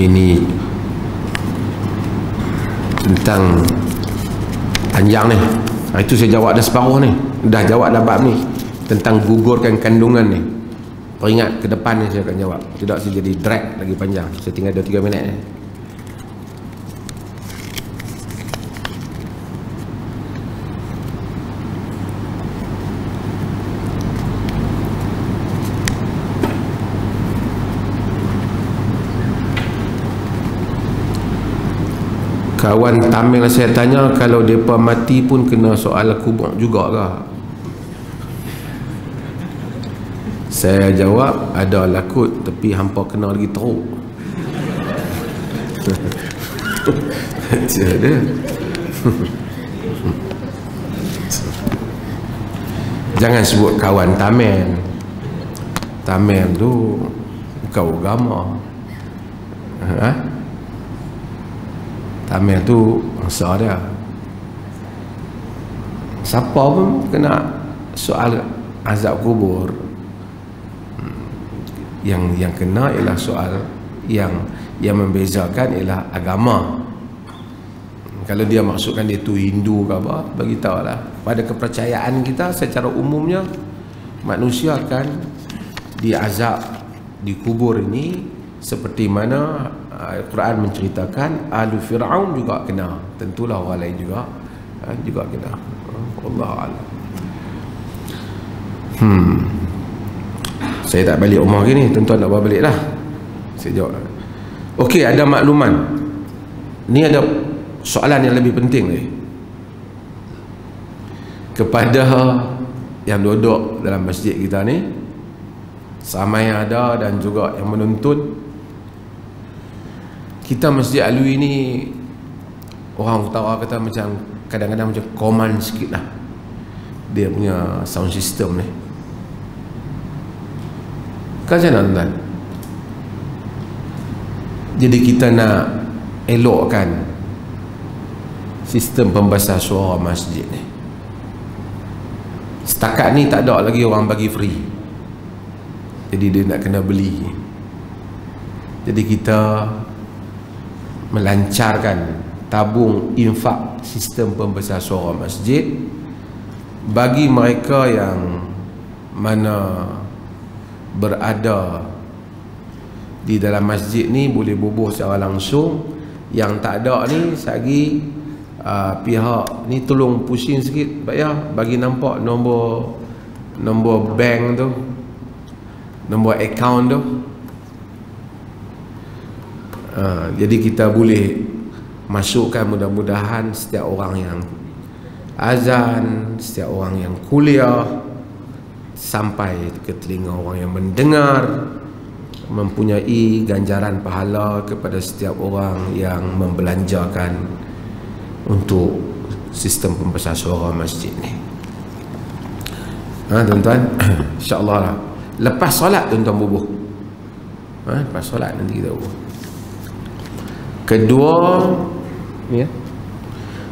Ini tentang panjang ni. Itu saya jawab dah separuh ni. Dah jawab dah bab ni, tentang gugurkan kandungan ni. Peringat ke depan ni saya akan jawab. Tidak saya jadi drag lagi panjang. Saya tinggal 2-3 minit ni. Kawan Tamil saya tanya, kalau mereka mati pun kena soal kubur juga ke? Saya jawab, ada lakut, tapi hampa kena lagi teruk. Ada. Jangan sebut kawan Tamil. Tamil tu bukan agama. Tamil tu masa dia. Siapa pun kena soal azab kubur. Yang kena ialah soal yang membezakan ialah agama. Kalau dia maksudkan dia tu Hindu ke apa, bagi tahulah. Pada kepercayaan kita secara umumnya, manusia akan diazab di kubur ini seperti mana Al-Quran menceritakan ahli Fir'aun juga kena. Tentulah orang lain juga kena. Wallahu a'lam. Saya tak balik rumah gini, tuan-tuan nak bawa balik lah. Saya jawab. Okey, ada makluman. Ni ada soalan yang lebih penting lagi. Kepada yang duduk dalam masjid kita ni, sama yang ada dan juga yang menuntun, kita Masjid Alwi ni, orang utara kata macam kadang-kadang macam command sikit lah dia punya sound system ni. Kan macam mana tuan? Jadi kita nak elokkan sistem pembasah suara masjid ni. Setakat ni tak ada lagi orang bagi free, jadi dia nak kena beli. Jadi kita melancarkan tabung infak sistem pembesar suara masjid bagi mereka yang mana berada di dalam masjid ni boleh bubuh secara langsung. Yang tak ada ni sagi pihak ni tolong pusing sikit Pak ya, bagi nampak nombor bank tu, nombor akaun tu. Jadi kita boleh masukkan, mudah-mudahan setiap orang yang azan, setiap orang yang kuliah sampai ke telinga orang yang mendengar, mempunyai ganjaran pahala kepada setiap orang yang membelanjakan untuk sistem pembesar suara masjid ni. Tuan-tuan, insya-Allah lah. Lepas solat tuan-tuan bubuh. Lepas solat nanti kita bubuh. Kedua, ya,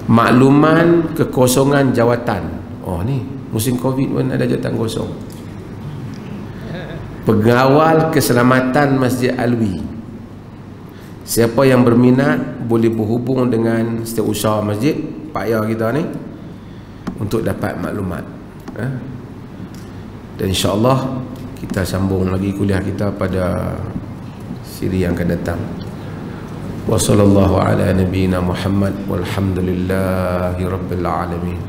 makluman kekosongan jawatan. Oh ni musim Covid pun ada jawatan kosong. Pengawal keselamatan Masjid Alwi. Siapa yang berminat boleh berhubung dengan setiausaha masjid Pak Ya kita ni untuk dapat maklumat. Dan insya-Allah kita sambung lagi kuliah kita pada siri yang akan datang. Wa sallallahu ala nabiyyina Muhammad walhamdulillahi rabbil alamin.